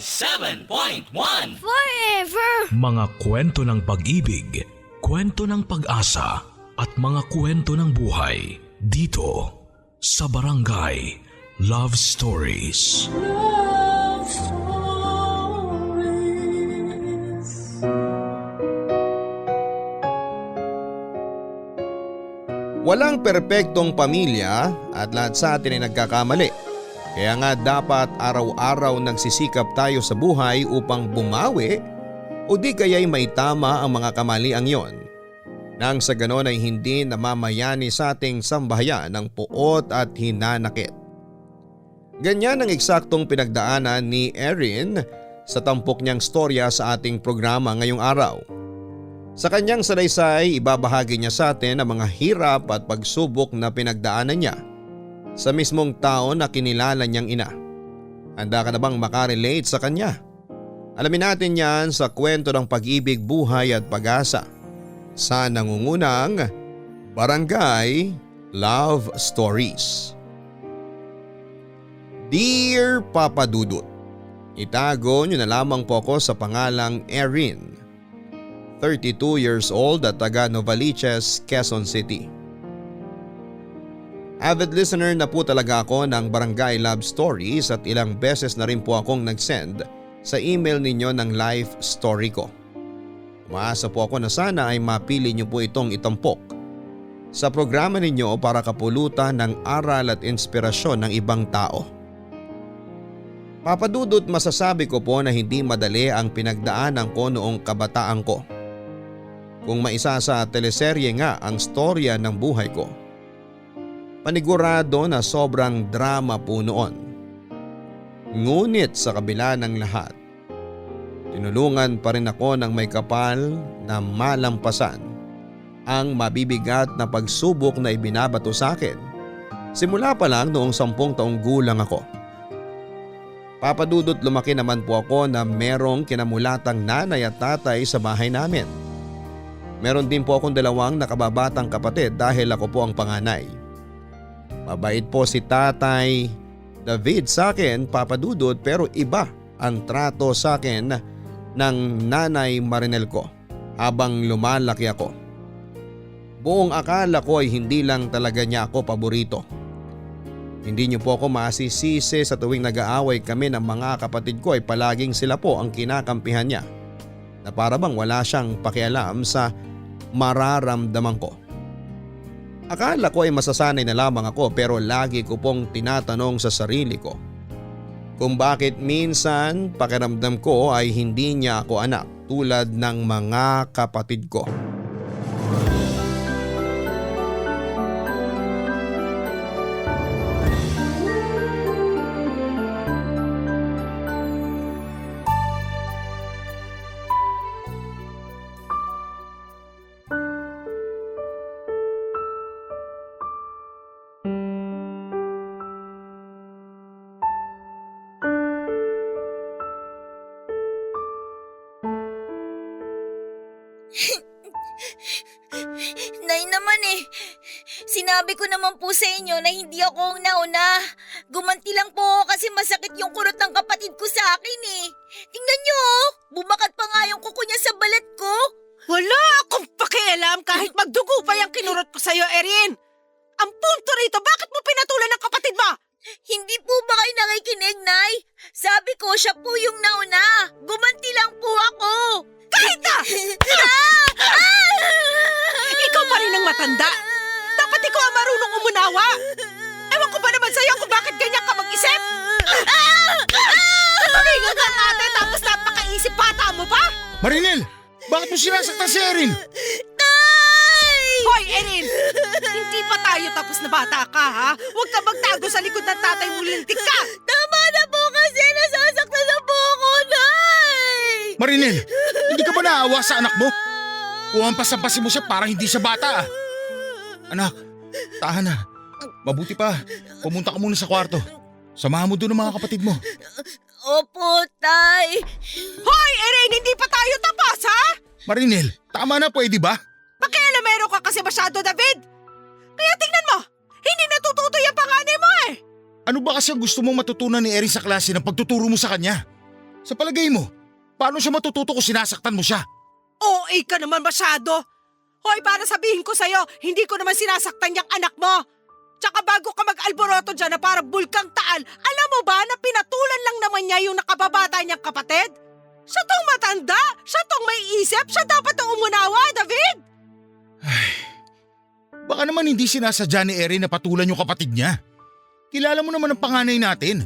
97.1 Forever! Mga kwento ng pag-ibig, kwento ng pag-asa at mga kwento ng buhay dito sa Barangay Love Stories. Love Stories. Walang perpektong pamilya at lahat sa atin ay nagkakamali. Kaya nga dapat araw-araw nagsisikap tayo sa buhay upang bumawi o di kaya'y may tama ang mga kamaliang yon. Nang sa ganon ay hindi namamayani sa ating sambahayan ng puot at hinanakit. Ganyan ang eksaktong pinagdaanan ni Erin sa tampok niyang storya sa ating programa ngayong araw. Sa kanyang salaysay, ibabahagi niya sa atin ang mga hirap at pagsubok na pinagdaanan niya sa mismong tao na kinilala niyang ina. Handa ka na bang makarelate sa kanya? Alamin natin yan sa kwento ng pag-ibig, buhay at pag-asa sa nangungunang Barangay Love Stories. Dear Papa Dudut, itago niyo na lamang po ako sa pangalang Erin, 32 years old at taga Novaliches, Quezon City. Avid listener na po talaga ako ng Barangay Love Stories at ilang beses na rin po akong nag-send sa email ninyo ng life story ko. Umaasa po ako na sana ay mapili niyo po itong itampok sa programa ninyo para kapulutan ng aral at inspirasyon ng ibang tao. Papadudot, masasabi ko po na hindi madali ang pinagdaanan ko noong kabataan ko. Kung maisa sa teleserye nga ang storya ng buhay ko, panigurado na sobrang drama po noon. Ngunit sa kabila ng lahat, tinulungan pa rin ako ng may kapal na malampasan ang mabibigat na pagsubok na ibinabato sa akin simula pa lang noong 10 taong gulang ako. Papadudot, lumaki naman po ako na merong kinamulatang nanay at tatay sa bahay namin. Meron din po akong dalawang nakababatang kapatid dahil ako po ang panganay. Mabait po si Tatay David sa akin, Papadudot, pero iba ang trato sa akin ng Nanay Marinel ko habang lumalaki ako. Buong akala ko ay hindi lang talaga niya ako paborito. Hindi niyo po ako masisisi sa tuwing nag-aaway kami ng mga kapatid ko ay palaging sila po ang kinakampihan niya na para bang wala siyang pakialam sa mararamdaman ko. Akala ko ay masasanay na lamang ako pero lagi ko pong tinatanong sa sarili ko kung bakit minsan pakiramdam ko ay hindi niya ako anak tulad ng mga kapatid ko. Nay naman sinabi ko naman po sa inyo na hindi ako ang nauna. Gumanti lang po ako kasi masakit yung kurot ng kapatid ko sa akin Tingnan nyo bumakat pa nga yung kuko niya sa balat ko. Wala akong pakialam kahit magdugo pa yung kinurot ko sa'yo, Erin. Ang punto rito, bakit mo pinatulan ng kapatid mo? Hindi po ba kayo nakikinig, Nay? Sabi ko siya po yung nauna. Gumanti lang po ako. Kahit na! Ikaw pa rin ang matanda. Dapat ikaw ang marunong umunawa. Ewan ko ba naman sa'yo kung bakit ganyan ka mag-isip? Tulingan ka ate tapos napakaisip bata mo pa? Marinel! Bakit mo sinasaktan si Erin? Hoy, Erin! Hindi pa tayo tapos na bata ka, ha? Huwag ka magtago sa likod ng tatay mo, lintik ka! Tama na po kasi nasasaktan na po ako, Nay! Marinel! Hindi ka ba naawa sa anak mo? Kuhampasin mo siya para hindi siya bata. Anak, tahan na. Mabuti pa, pumunta ka muna sa kwarto. Samahan mo doon ang mga kapatid mo. Opo, Tay. Hoy, Erin! Hindi pa tayo tapos, ha? Marinel, tama na, pwede ba? Pakialamero ka kasi masyado, David. Kaya tingnan mo, hindi natututo yung panganay mo Ano ba kasi ang gusto mong matutunan ni Erin sa klase ng pagtuturo mo sa kanya? Sa palagay mo, paano siya matututo kung sinasaktan mo siya? OA ka naman masyado. Hoy, para sabihin ko sa'yo, hindi ko naman sinasaktan yung anak mo. Tsaka bago ka mag-alboroto dyan na parang bulkang taal, alam mo ba na pinatulan lang naman niya yung nakababata niyang kapatid? Siya tong matanda, siya tong may isip, siya dapat ang umunawa, David! Baka naman hindi sinasadya ni Erin na patulan yung kapatid niya. Kilala mo naman ang panganay natin.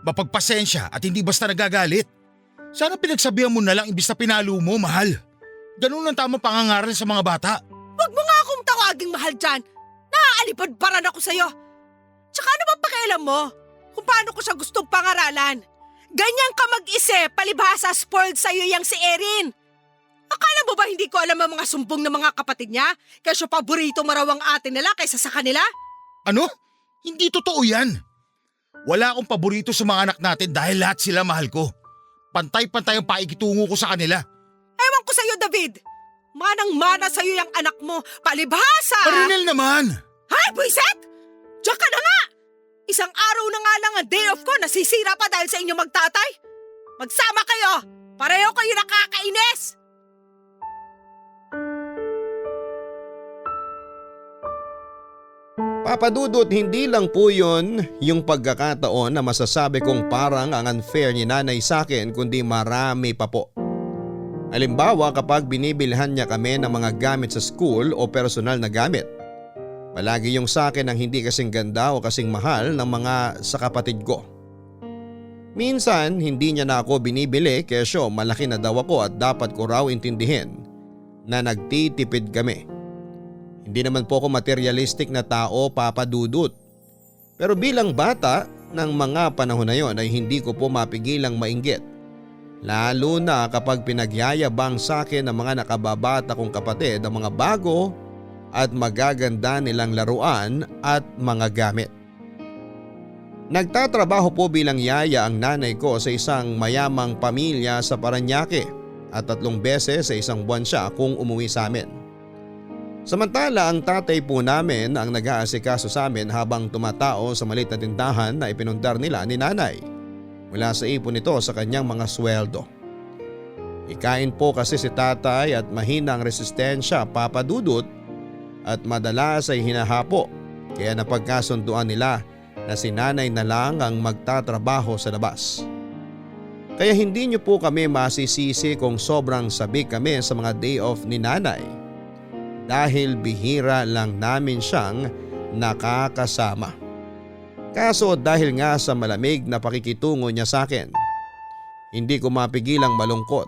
Mapagpasensya at hindi basta nagagalit. Sana pinagsabihan mo na lang imbis na pinalo mo, mahal. Ganun ang tamang pangangaral sa mga bata. Huwag mo nga akong tawaging mahal dyan. Naaalipad paran ako sa'yo. Tsaka ano ba pakialam mo kung paano ko siya gustong pangaralan? Ganyan ka mag-isip, palibhasa spoiled sa'yo yang si Erin. Akala mo ba hindi ko alam ang mga sumbong ng mga kapatid niya? Kaya paborito mo raw ang atin nila kaysa sa kanila? Ano? Hindi totoo yan. Wala akong paborito sa mga anak natin dahil lahat sila mahal ko. Pantay-pantay ang paikitungo ko sa kanila. Ewan ko sa'yo, David. Manang-mana sa'yo yung anak mo, palibhasa! Marinel naman! Hay, buiset! Diyan ka na nga! Isang araw na nga lang ang day off ko, nasisira pa dahil sa inyo magtatay. Magsama kayo! Pareho kayo nakakainis! Papadudot, hindi lang po yun yung pagkakataon na masasabi kong parang ang unfair ni nanay sa akin, kundi marami pa po. Halimbawa, kapag binibilhan niya kami ng mga gamit sa school o personal na gamit. Palagi yung sa akin ang hindi kasing ganda o kasing mahal ng mga sa kapatid ko. Minsan hindi niya na ako binibili kesyo malaki na daw ako at dapat ko raw intindihin na nagtitipid kami. Hindi naman po ako materialistic na tao, papadudot. Pero bilang bata ng mga panahon na yon ay hindi ko po mapigilang mainggit. Lalo na kapag pinagyayabang sa akin ng mga nakababata kong kapatid ang mga bago at magaganda nilang laruan at mga gamit. Nagtatrabaho po bilang yaya ang nanay ko sa isang mayamang pamilya sa Parañaque at 3 beses sa isang buwan siya kung umuwi sa amin. Samantala ang tatay po namin ang nag-aasikaso sa amin habang tumatao sa maliit na tindahan na ipinundar nila ni nanay. Mula sa ipon nito sa kanyang mga sweldo. Ikain po kasi si tatay at mahina ang resistensya, papadudot, at madalas ay hinahapo, kaya napagkasunduan nila na si nanay na lang ang magtatrabaho sa labas. Kaya hindi niyo po kami masisisi kung sobrang sabik kami sa mga day off ni nanay dahil bihira lang namin siyang nakakasama. Kaso dahil nga sa malamig na pakikitungo niya sa akin, hindi ko mapigilang malungkot.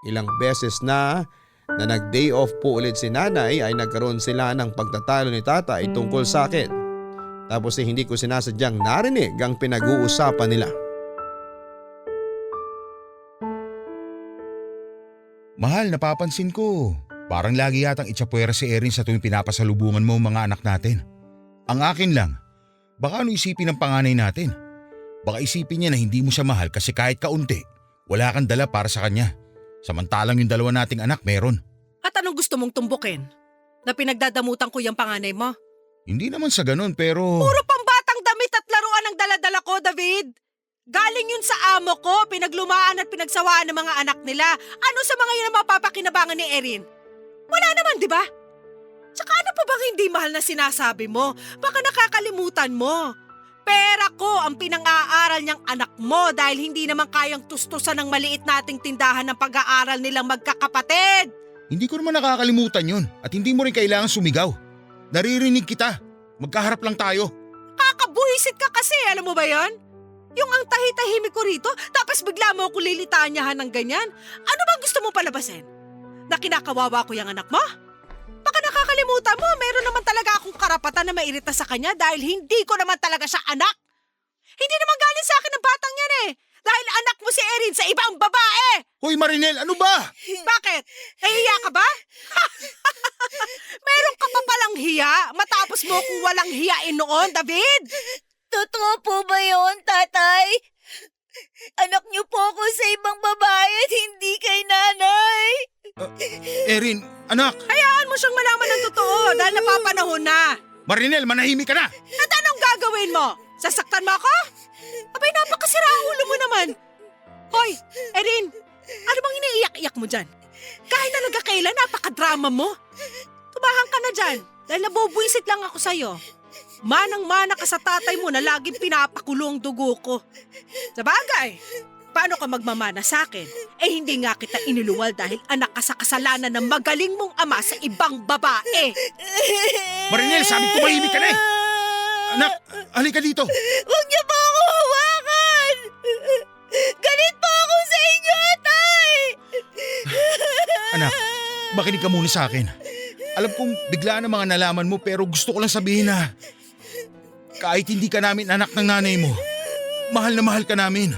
Ilang beses na nag-day off po ulit si nanay ay nagkaroon sila ng pagtatalo ni tatay tungkol sa akin. Tapos hindi ko sinasadyang narinig ang pinag-uusapan nila. Mahal, napapansin ko. Parang lagi yatang itsapuera si Erin sa tuwing pinapasalubungan mo mga anak natin. Ang akin lang, baka ano isipin ng panganay natin? Baka isipin niya na hindi mo siya mahal kasi kahit kaunti, wala kang dala para sa kanya. Samantalang yung 2 nating anak meron. At anong gusto mong tumbukin? Na pinagdadamutan ko yung panganay mo? Hindi naman sa ganun pero… Puro pambatang damit at laruan ang daladala ko, David. Galing yun sa amo ko, pinaglumaan at pinagsawaan ng mga anak nila. Ano sa mga yun ang mapapakinabangan ni Erin? Wala naman, di ba? Tsaka ano pa bang hindi mahal na sinasabi mo? Baka nakakalimutan mo. Pera ko ang pinang-aaral niyang anak mo dahil hindi naman kayang tustusan ng maliit nating tindahan ng pag-aaral nilang magkakapatid. Hindi ko naman nakakalimutan yun at hindi mo rin kailangan sumigaw. Naririnig kita. Magkaharap lang tayo. Kakabuhisit ka kasi, alam mo ba yon? Yung ang tahi-tahimik ko rito, tapos bigla mo ako lilitanyahan ng ganyan. Ano bang gusto mo palabasin? Na kinakawawa ko yung anak mo? Baka nakakalimutan mo, meron naman talaga akong karapatan na mairita sa kanya dahil hindi ko naman talaga siya anak. Hindi naman galing sa akin ang batang yan eh. Dahil anak mo si Erin sa ibang babae. Hoy Marinel, ano ba? Bakit? Nahiya ka ba? Meron ka pa palang hiya matapos mo kung walang hiyain noon, David? Totoo po ba yun, tatay? Anak niyo po ako sa ibang babae at hindi kay nanay. Erin, anak. Hayaan mo siyang malaman ng totoo dahil napapanahon na. Marinel, manahimik ka na. At anong gagawin mo? Sasaktan mo ako? Abay, napakasira ang ulo mo naman. Hoy, Erin! Ano bang iniiyak-iyak mo dyan? Kahit talaga kailan, napakadrama mo. Tumahan ka na dyan dahil nabubwisit lang ako sa'yo. Manang-mana ka sa tatay mo na laging pinapakulo ang dugo ko. Sa bagay, paano ka magmamana sa akin? Eh hindi nga kita iniluwal dahil anak ka sa kasalanan ng magaling mong ama sa ibang babae. Marinel, sabi ko mahimik ka na eh. Anak, halika dito. Huwag niyo po ako hawakan! Galit po ako sa inyo, tay! Anak, makinig ka muna sa akin. Alam kong biglaan ang mga nalaman mo pero gusto ko lang sabihin na kahit hindi ka namin anak ng nanay mo, mahal na mahal ka namin.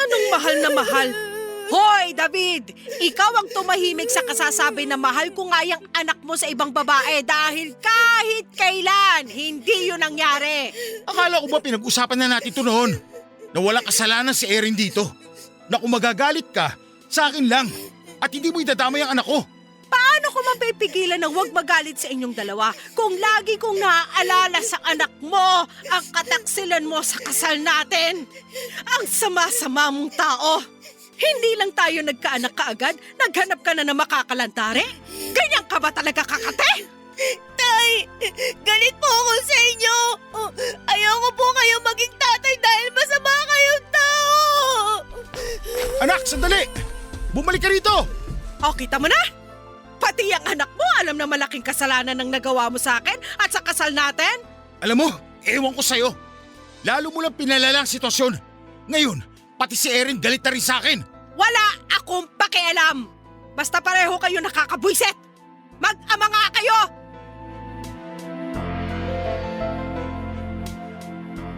Anong mahal na mahal? Hoy, David! Ikaw ang tumahimik sa kasasabi na mahal ko nga yung anak mo sa ibang babae dahil kahit kailan, hindi yun nangyari. Akala ko ba pinag-usapan na natin ito noon? Na walang kasalanan si Erin dito. Na kung magagalit ka, sa akin lang. At hindi mo idadamay ang anak ko. Paano ko mapipigilan na huwag magalit sa inyong dalawa kung lagi kong naaalala sa anak mo ang kataksilan mo sa kasal natin? Ang sama-sama mong tao. Hindi lang tayo nagkaanak kaagad, naghanap ka na ng makakalantari? Ganyan ka ba talaga kakate? Tay, galit po ako sa inyo. Ayoko po kayo maging tatay dahil masama kayong tao. Anak, sandali! Bumalik ka rito! O, kita mo na? Pati ang anak mo alam na malaking kasalanan ang nagawa mo sa akin at sa kasal natin? Alam mo, ewan ko sa'yo. Lalo mo lang pinalala ang sitwasyon. Ngayon, pati si Erin galit na rin sa akin. Wala akong pakialam. Basta pareho kayo nakakabwisit. Mag-ama nga kayo!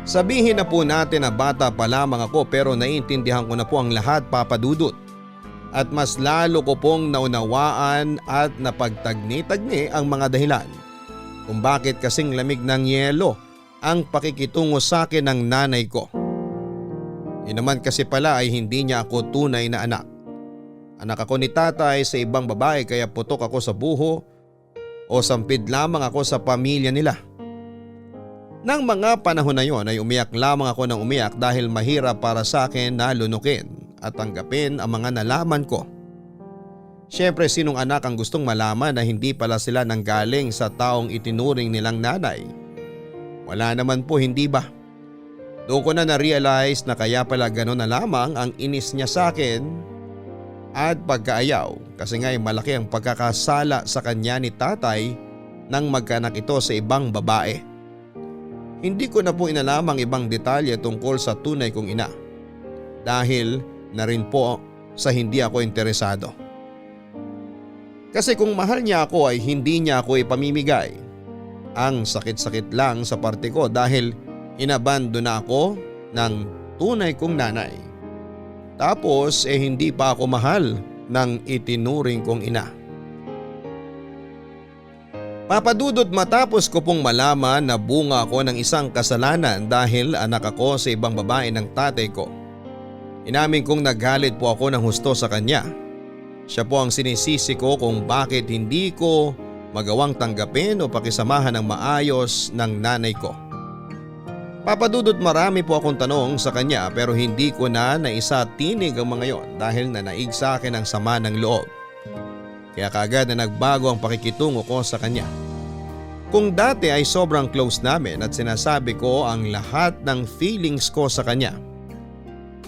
Sabihin na po natin na bata pa lamang ako pero naiintindihan ko na po ang lahat, Papa Dudut. At mas lalo ko pong naunawaan at napagtagni-tagni ang mga dahilan kung bakit kasing lamig ng yelo ang pakikitungo sa akin ng nanay ko. Yun naman kasi pala ay hindi niya ako tunay na anak. Anak ako ni tatay sa ibang babae kaya putok ako sa buho o sampid lamang ako sa pamilya nila. Nang mga panahon na yon ay umiyak lamang ako ng umiyak dahil mahirap para sa akin na lunukin at tanggapin ang mga nalaman ko. Siyempre sinong anak ang gustong malaman na hindi pala sila nanggaling sa taong itinuring nilang nanay? Wala naman po, hindi ba? Doon ko na na-realize na kaya pala gano'n na lamang ang inis niya sa akin at pagkaayaw kasi nga'y malaki ang pagkakasala sa kanya ni tatay nang magkanak ito sa ibang babae. Hindi ko na po inalam ang ibang detalye tungkol sa tunay kong ina dahil na rin po sa hindi ako interesado. Kasi kung mahal niya ako ay hindi niya ako ipamimigay. Ang sakit-sakit lang sa parte ko dahil inabando na ako ng tunay kong nanay. Tapos hindi pa ako mahal ng itinuring kong ina. Papadudod matapos ko pong malaman na bunga ako ng isang kasalanan dahil anak ako sa ibang babae ng tatay ko. Inamin kong nagalit po ako ng husto sa kanya. Siya po ang sinisisi ko kung bakit hindi ko magawang tanggapin o pakisamahan ng maayos ng nanay ko. Papadudod marami po akong tanong sa kanya pero hindi ko na naisatinig ang mga yon dahil nanaig sa akin ang sama ng loob. Kaya kaagad na nagbago ang pakikitungo ko sa kanya. Kung dati ay sobrang close namin at sinasabi ko ang lahat ng feelings ko sa kanya.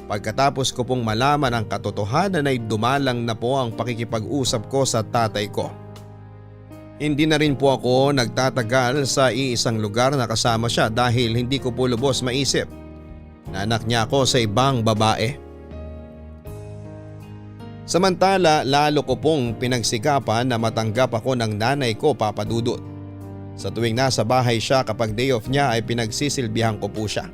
Pagkatapos ko pong malaman ang katotohanan ay dumalang na po ang pakikipag-usap ko sa tatay ko. Hindi na rin po ako nagtatagal sa iisang lugar na kasama siya dahil hindi ko po lubos maisip na anak niya ako sa ibang babae. Samantala lalo ko pong pinagsikapan na matanggap ako ng nanay ko, Papa Dudut. Sa tuwing nasa bahay siya kapag day off niya ay pinagsisilbihan ko po siya.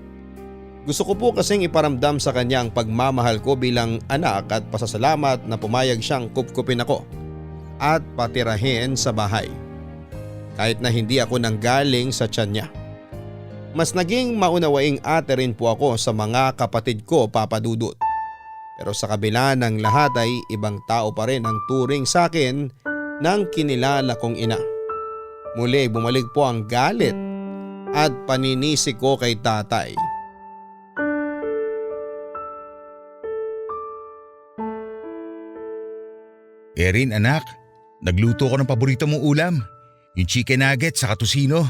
Gusto ko po kasing iparamdam sa kanya ang pagmamahal ko bilang anak at pasasalamat na pumayag siyang kupkupin ako at patirahin sa bahay. Kahit na hindi ako nanggaling sa tiyan niya. Mas naging maunawaing ate rin po ako sa mga kapatid ko, Papa Dudut. Pero sa kabila ng lahat ay ibang tao pa rin ang turing sa akin ng kinilala kong ina. Muli bumalik po ang galit at paninisi ko kay tatay. Erin anak, nagluto ko ng paborito mong ulam. Yung chicken nuggets sa tusino.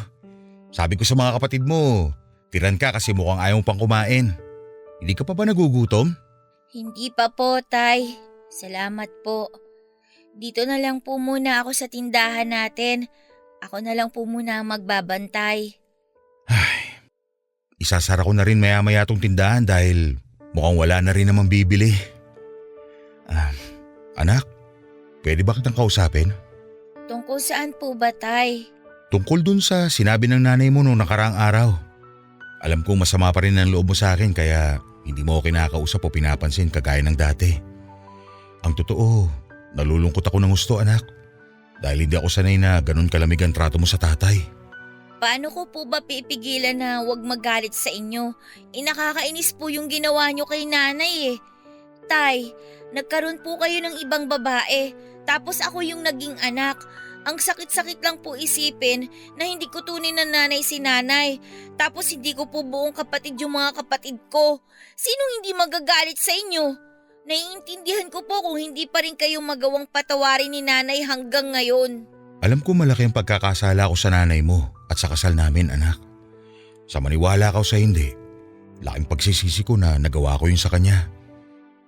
Sabi ko sa mga kapatid mo, tiran ka kasi mukhang ayaw mo pang kumain. Hindi ka pa ba nagugutom? Hindi pa po, Tay. Salamat po. Dito na lang po muna ako sa tindahan natin. Ako na lang po muna ang magbabantay. Isasara ko na rin maya-maya tong tindahan dahil mukhang wala na rin namang bibili. Anak, pwede ba kitang kausapin? Tungkol saan po ba, Tay? Tungkol dun sa sinabi ng nanay mo noong nakaraang araw. Alam kong masama pa rin ang loob mo sa akin kaya hindi mo ako kinakausap o pinapansin kagaya ng dati. Ang totoo, nalulungkot ako ng gusto anak. Dahil hindi ako sanay na ganun kalamig ang trato mo sa tatay. Paano ko po ba pipigilan na huwag magalit sa inyo? Nakakainis po yung ginawa nyo kay nanay eh. Tay, nagkaroon po kayo ng ibang babae, tapos ako yung naging anak. Ang sakit-sakit lang po isipin na hindi ko tunay na nanay si nanay. Tapos hindi ko po buong kapatid yung mga kapatid ko. Sinong hindi magagalit sa inyo? Naiintindihan ko po kung hindi pa rin kayo magawang patawarin ni nanay hanggang ngayon. Alam ko malaki ang pagkakasala ko sa nanay mo at sa kasal namin anak. Sa maniwala ka o sa hindi, laking pagsisisi ko na nagawa ko yun sa kanya.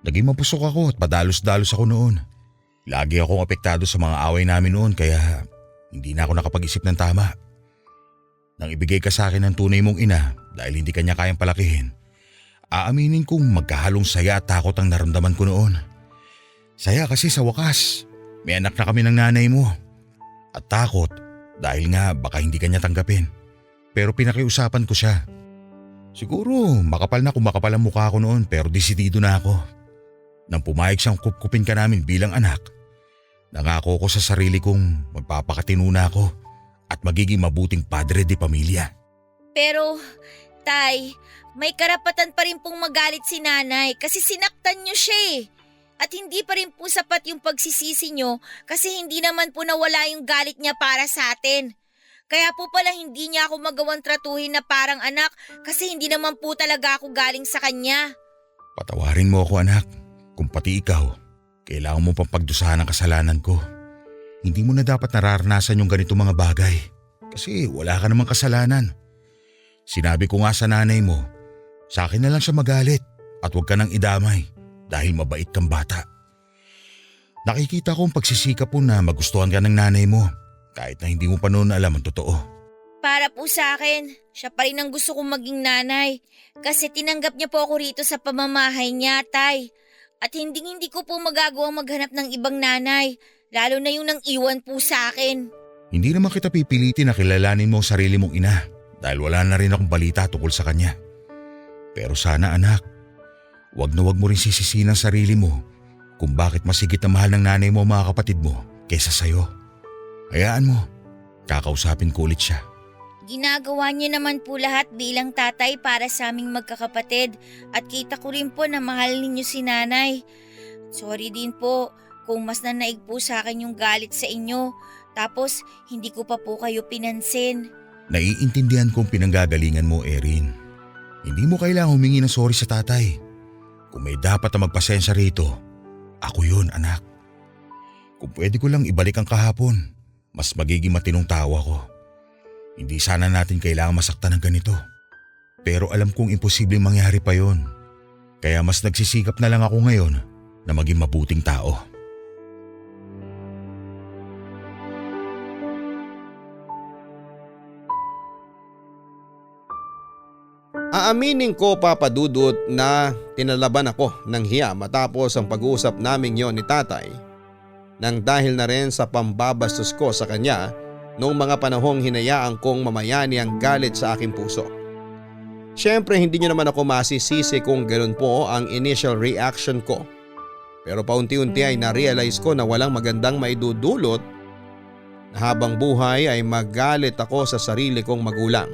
Naging mapusok ako at padalos-dalos ako noon. Lagi akong apektado sa mga away namin noon kaya hindi na ako nakapag-isip ng tama. Nang ibigay ka sa akin ng tunay mong ina dahil hindi kanya kayang palakihin, aaminin kong magkahalong saya at takot ang naramdaman ko noon. Saya kasi sa wakas, may anak na kami ng nanay mo. At takot dahil nga baka hindi kanya tanggapin. Pero pinakiusapan ko siya. Siguro makapal na kung makapal ang mukha ko noon pero desidido na ako. Nang pumayag siyang kupkupin ka namin bilang anak, nangako ko sa sarili kong magpapakatino na ako at magiging mabuting padre de pamilya. Pero, Tay, may karapatan pa rin pong magalit si nanay kasi sinaktan niyo siya eh. At hindi pa rin po sapat yung pagsisisi niyo kasi hindi naman po nawala yung galit niya para sa atin. Kaya po pala hindi niya ako magawang tratuhin na parang anak kasi hindi naman po talaga ako galing sa kanya. Patawarin mo ako anak. Kung pati ikaw, kailangan mo pang pagdusahan ang kasalanan ko. Hindi mo na dapat nararanasan yung ganito mga bagay kasi wala ka namang kasalanan. Sinabi ko nga sa nanay mo, sa akin na lang siya magalit at huwag ka nang idamay dahil mabait kang bata. Nakikita ko ang pagsisikap mo na magustuhan ka ng nanay mo kahit na hindi mo pa noon alam ang totoo. Para po sa akin, siya pa rin ang gusto kong maging nanay kasi tinanggap niya po ako rito sa pamamahay niya, Tay. At hindi ko po magagawang maghanap ng ibang nanay, lalo na yung nang iwan po sa akin. Hindi naman kita pipilitin na kilalanin mo ang sarili mong ina dahil wala na rin akong balita tungkol sa kanya. Pero sana anak, wag na wag mo rin sisisihin ang sarili mo kung bakit masigit na mahal ng nanay mo ang mga kapatid mo kaysa sayo. Hayaan mo, kakausapin ko ulit siya. Ginagawa niyo naman po lahat bilang tatay para sa aming magkakapatid at kita ko rin po na mahal ninyo si nanay. Sorry din po kung mas nanaig po sa akin yung galit sa inyo tapos hindi ko pa po kayo pinansin. Naiintindihan kong pinanggagalingan mo, Erin. Hindi mo kailangang humingi ng sorry sa tatay. Kung may dapat na magpasensya rito, ako yun anak. Kung pwede ko lang ibalik ang kahapon, mas magiging matinong tao ako. Hindi sana natin kailangang masaktan ng ganito. Pero alam kong imposibleng mangyari pa yon. Kaya mas nagsisikap na lang ako ngayon na maging mabuting tao. Aaminin ko Papa Dudut na tinalaban ako ng hiya matapos ang pag-uusap naming yon ni tatay. Nang dahil na rin sa pambabastos ko sa kanya noong mga panahong hinayaan kong mamayani ang galit sa aking puso. Siyempre hindi niyo naman ako masisisi kung ganoon po ang initial reaction ko. Pero paunti-unti ay na-realize ko na walang magandang maidudulot na habang buhay ay magalit ako sa sarili kong magulang.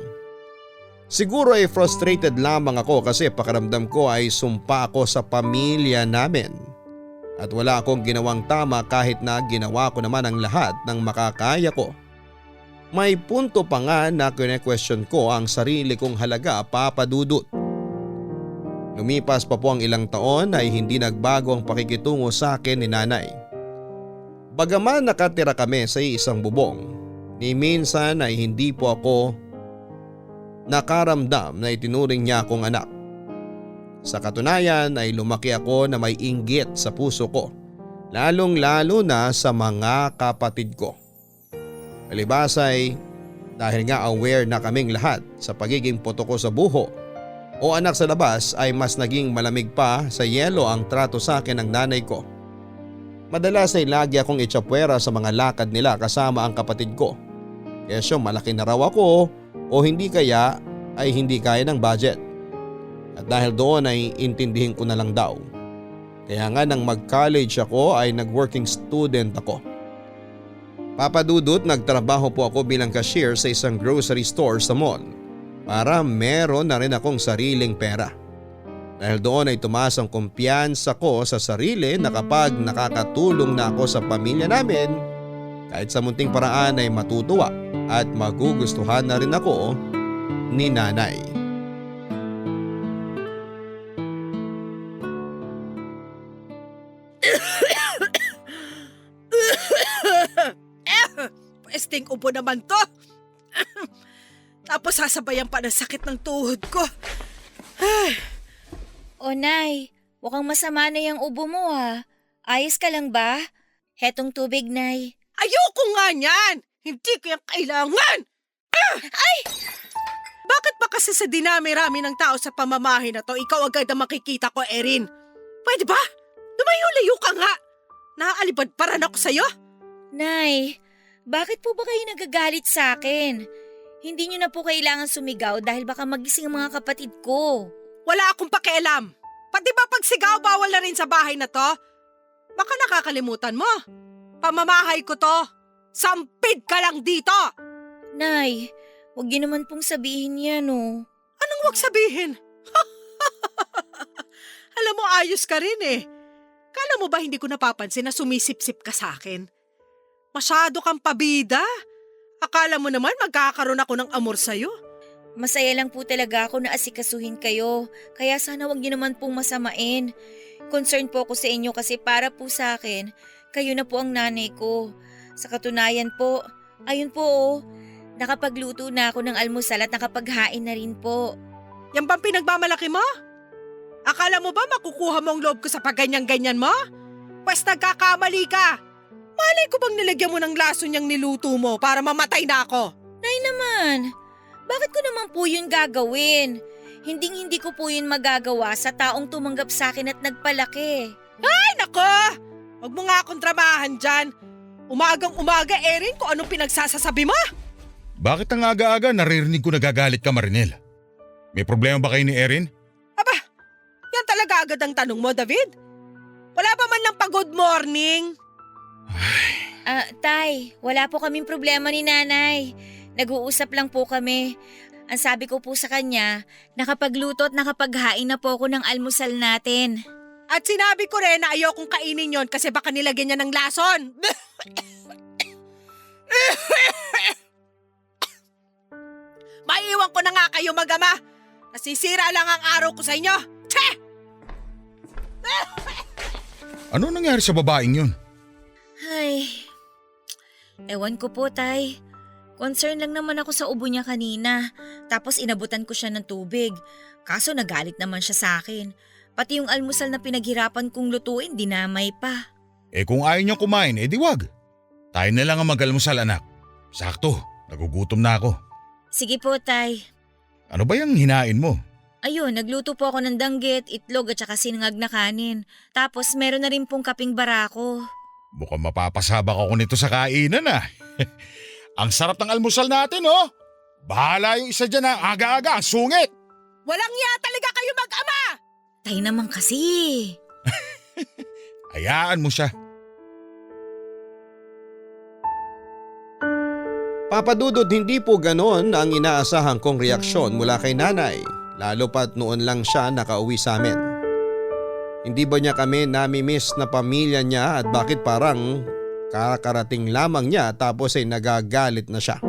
Siguro ay frustrated lamang ako kasi pakiramdam ko ay sumpa ako sa pamilya namin. At wala akong ginawang tama kahit na ginawa ko naman ang lahat ng makakaya ko. May punto pa nga na kine-question ko ang sarili kong halaga, Papa Dudut. Lumipas pa po ang ilang taon ay hindi nagbago ang pakikitungo sa akin ni nanay. Bagaman nakatira kami sa isang bubong, ni minsan ay hindi po ako nakaramdam na itinuring niya akong anak. Sa katunayan ay lumaki ako na may inggit sa puso ko, lalong lalo na sa mga kapatid ko. Palibas ay dahil nga aware na kaming lahat sa pagiging puto ko sa buho o anak sa labas ay mas naging malamig pa sa yelo ang trato sa akin ng nanay ko. Madalas ay lagi akong itsapwera sa mga lakad nila kasama ang kapatid ko. Kesyo malaki na raw ako o hindi kaya ay hindi kaya ng budget. At dahil doon ay intindihin ko na lang daw. Kaya nga nang mag-college ako ay nag-working student ako. Papadudot, nagtrabaho po ako bilang cashier sa isang grocery store sa mall para meron na rin akong sariling pera. Dahil doon ay tumaas ang kumpiyansa ko sa sarili na kapag nakakatulong na ako sa pamilya namin, kahit sa munting paraan ay matutuwa at magugustuhan na rin ako ni nanay. Pwesting upo naman to. Tapos sasabayan pa ng sakit ng tuhod ko. O Nay, mukhang masama na yung ubo mo ha. Ayos ka lang ba? Hetong tubig, Nay. Ayoko nga niyan! Hindi ko yung kailangan! Ay! Bakit ba kasi sa dinami-rami ng tao sa pamamahay na to, ikaw agad ang makikita ko, Erin? Pwede ba? Lumayo-layo ka nga! Nakaalibad pa rin ako sa'yo? Nay, bakit po ba kayo nagagalit sa akin? Hindi niyo na po kailangan sumigaw dahil baka magising ang mga kapatid ko. Wala akong pakialam. Pati ba pag sigaw bawal na rin sa bahay na to? Baka nakakalimutan mo. Pamamahay ko to. Sampid ka lang dito! Nay, huwag niyo naman pong sabihin yan oh. Anong wag sabihin? Alam mo, ayos ka rin eh. Kala mo ba hindi ko napapansin na sumisip-sip ka sa akin? Masyado kang pabida. Akala mo naman magkakaroon ako ng amor sa'yo. Masaya lang po talaga ako na asikasuhin kayo. Kaya sana huwag niyo naman pong masamain. Concern po ako sa inyo kasi para po sa akin, kayo na po ang nanay ko. Sa katunayan po, ayun po oh, nakapagluto na ako ng almusal at nakapaghain na rin po. Yan bang pinagmamalaki mo? Akala mo ba makukuha mo ang loob ko sa pagganyan-ganyan mo? Pwes nagkakamali ka. Malay ko bang nilagyan mo ng laso niyang niluto mo para mamatay na ako? Nay naman, bakit ko naman po yun gagawin? Hindi ko po yun magagawa sa taong tumanggap sa akin at nagpalaki. Ay nako! Huwag mo nga akong tramahan dyan. Umagang-umaga, Erin, kung anong pinagsasasabi mo? Bakit ang aga-aga naririnig ko nagagalit ka, Marinel? May problema ba kayo ni Erin? Aba, yan talaga agad ang tanong mo, David. Wala pa man lang pa-good morning. Tay, wala po kaming problema ni nanay. Nag-uusap lang po kami. Ang sabi ko po sa kanya, nakapagluto at nakapaghain na po ako ng almusal natin. At sinabi ko rin na ayokong kainin yon kasi baka nilagyan niya ng lason. Maiiwan ko na nga kayo mag-ama. Nasisira lang ang araw ko sa inyo. Tse! Ano nangyari sa babaeng yun? Ay, ewan ko po, Tay. Concern lang naman ako sa ubo niya kanina. Tapos inabutan ko siya ng tubig. Kaso nagalit naman siya sa akin. Pati yung almusal na pinaghirapan kong lutuin, dinamay pa. Eh kung ayaw niyang kumain, eh di wag. Tayo na lang ang mag-almusal, anak. Sakto, nagugutom na ako. Sige po, Tay. Ano ba yung hinain mo? Ayun, nagluto po ako ng danggit, itlog at saka sinangag na kanin. Tapos meron na rin pong kaping barako. Mukhang mapapasabak ako nito sa kainan ah. Ang sarap ng almusal natin oh. Bahala yung isa dyan na aga-aga, ang sungit. Walang iya talaga kayo mag-ama! Tay naman kasi. Hayaan mo siya. Papadudod, hindi po ganon ang inaasahan kong reaksyon mula kay nanay, lalo pat noon lang siya nakauwi sa amin. Hindi ba niya kami nami-miss na pamilya niya at bakit parang kakarating lamang niya tapos ay nagagalit na siya?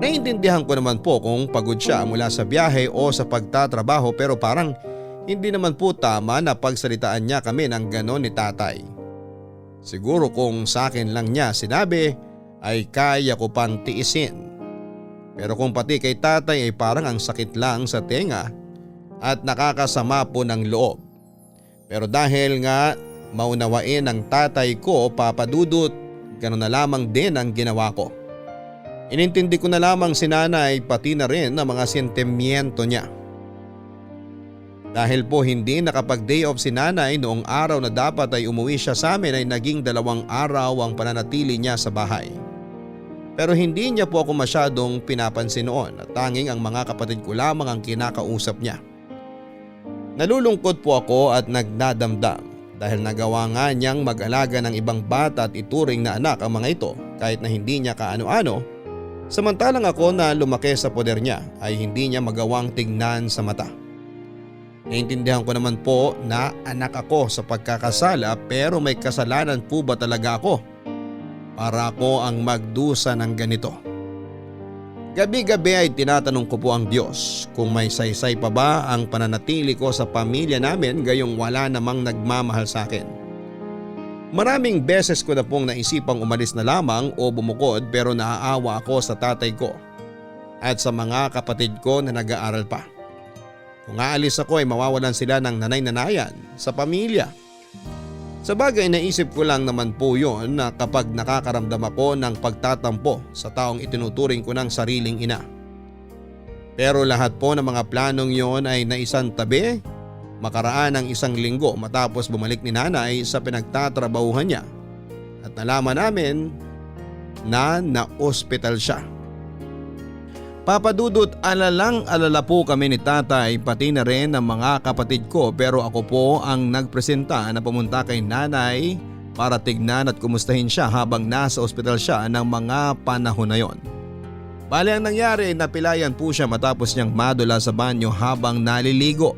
Naiintindihan ko naman po kung pagod siya mula sa biyahe o sa pagtatrabaho pero parang hindi naman po tama na pagsalitaan niya kami ng ganon ni tatay. Siguro kung sa akin lang niya sinabi ay kaya ko pang tiisin. Pero kung pati kay tatay ay parang ang sakit lang sa tenga at nakakasama po ng loob. Pero dahil nga maunawain ng tatay ko, Papa Dudut, gano'n na lamang din ang ginawa ko. Inintindi ko na lamang si nanay pati na rin ang mga sentimiento niya. Dahil po hindi nakapag-day off si nanay noong araw na dapat ay umuwi siya sa amin ay naging 2 araw ang pananatili niya sa bahay. Pero hindi niya po ako masyadong pinapansin noon at tanging ang mga kapatid ko lamang ang kinakausap niya. Nalulungkot po ako at nagdadamdam dahil nagawa nga niyang mag-alaga ng ibang bata at ituring na anak ang mga ito kahit na hindi niya kaano-ano, samantalang ako na lumaki sa poder niya ay hindi niya magawang tignan sa mata. Naintindihan ko naman po na anak ako sa pagkakasala pero may kasalanan po ba talaga ako para ako ang magdusa ng ganito? Gabi-gabi ay tinatanong ko po ang Diyos kung may saysay pa ba ang pananatili ko sa pamilya namin gayong wala namang nagmamahal sa akin. Maraming beses ko na pong naisipang umalis na lamang o bumukod pero naaawa ako sa tatay ko at sa mga kapatid ko na nag-aaral pa. Kung aalis ako ay mawawalan sila ng nanay-nanayan sa pamilya. Sa bagay naisip ko lang naman po yon na kapag nakakaramdam ako ng pagtatampo sa taong itinuturing ko ng sariling ina. Pero lahat po ng mga planong yon ay naisang tabi makaraan ng 1 linggo matapos bumalik ni nanay sa pinagtatrabahuhan niya at nalaman namin na na-ospital siya. Papa Dudut, alalang-alala po kami ni tatay pati na rin ang mga kapatid ko pero ako po ang nagpresenta na pumunta kay nanay para tignan at kumustahin siya habang nasa ospital siya ng mga panahon na yon. Bali ang nangyari, napilayan po siya matapos niyang madula sa banyo habang naliligo.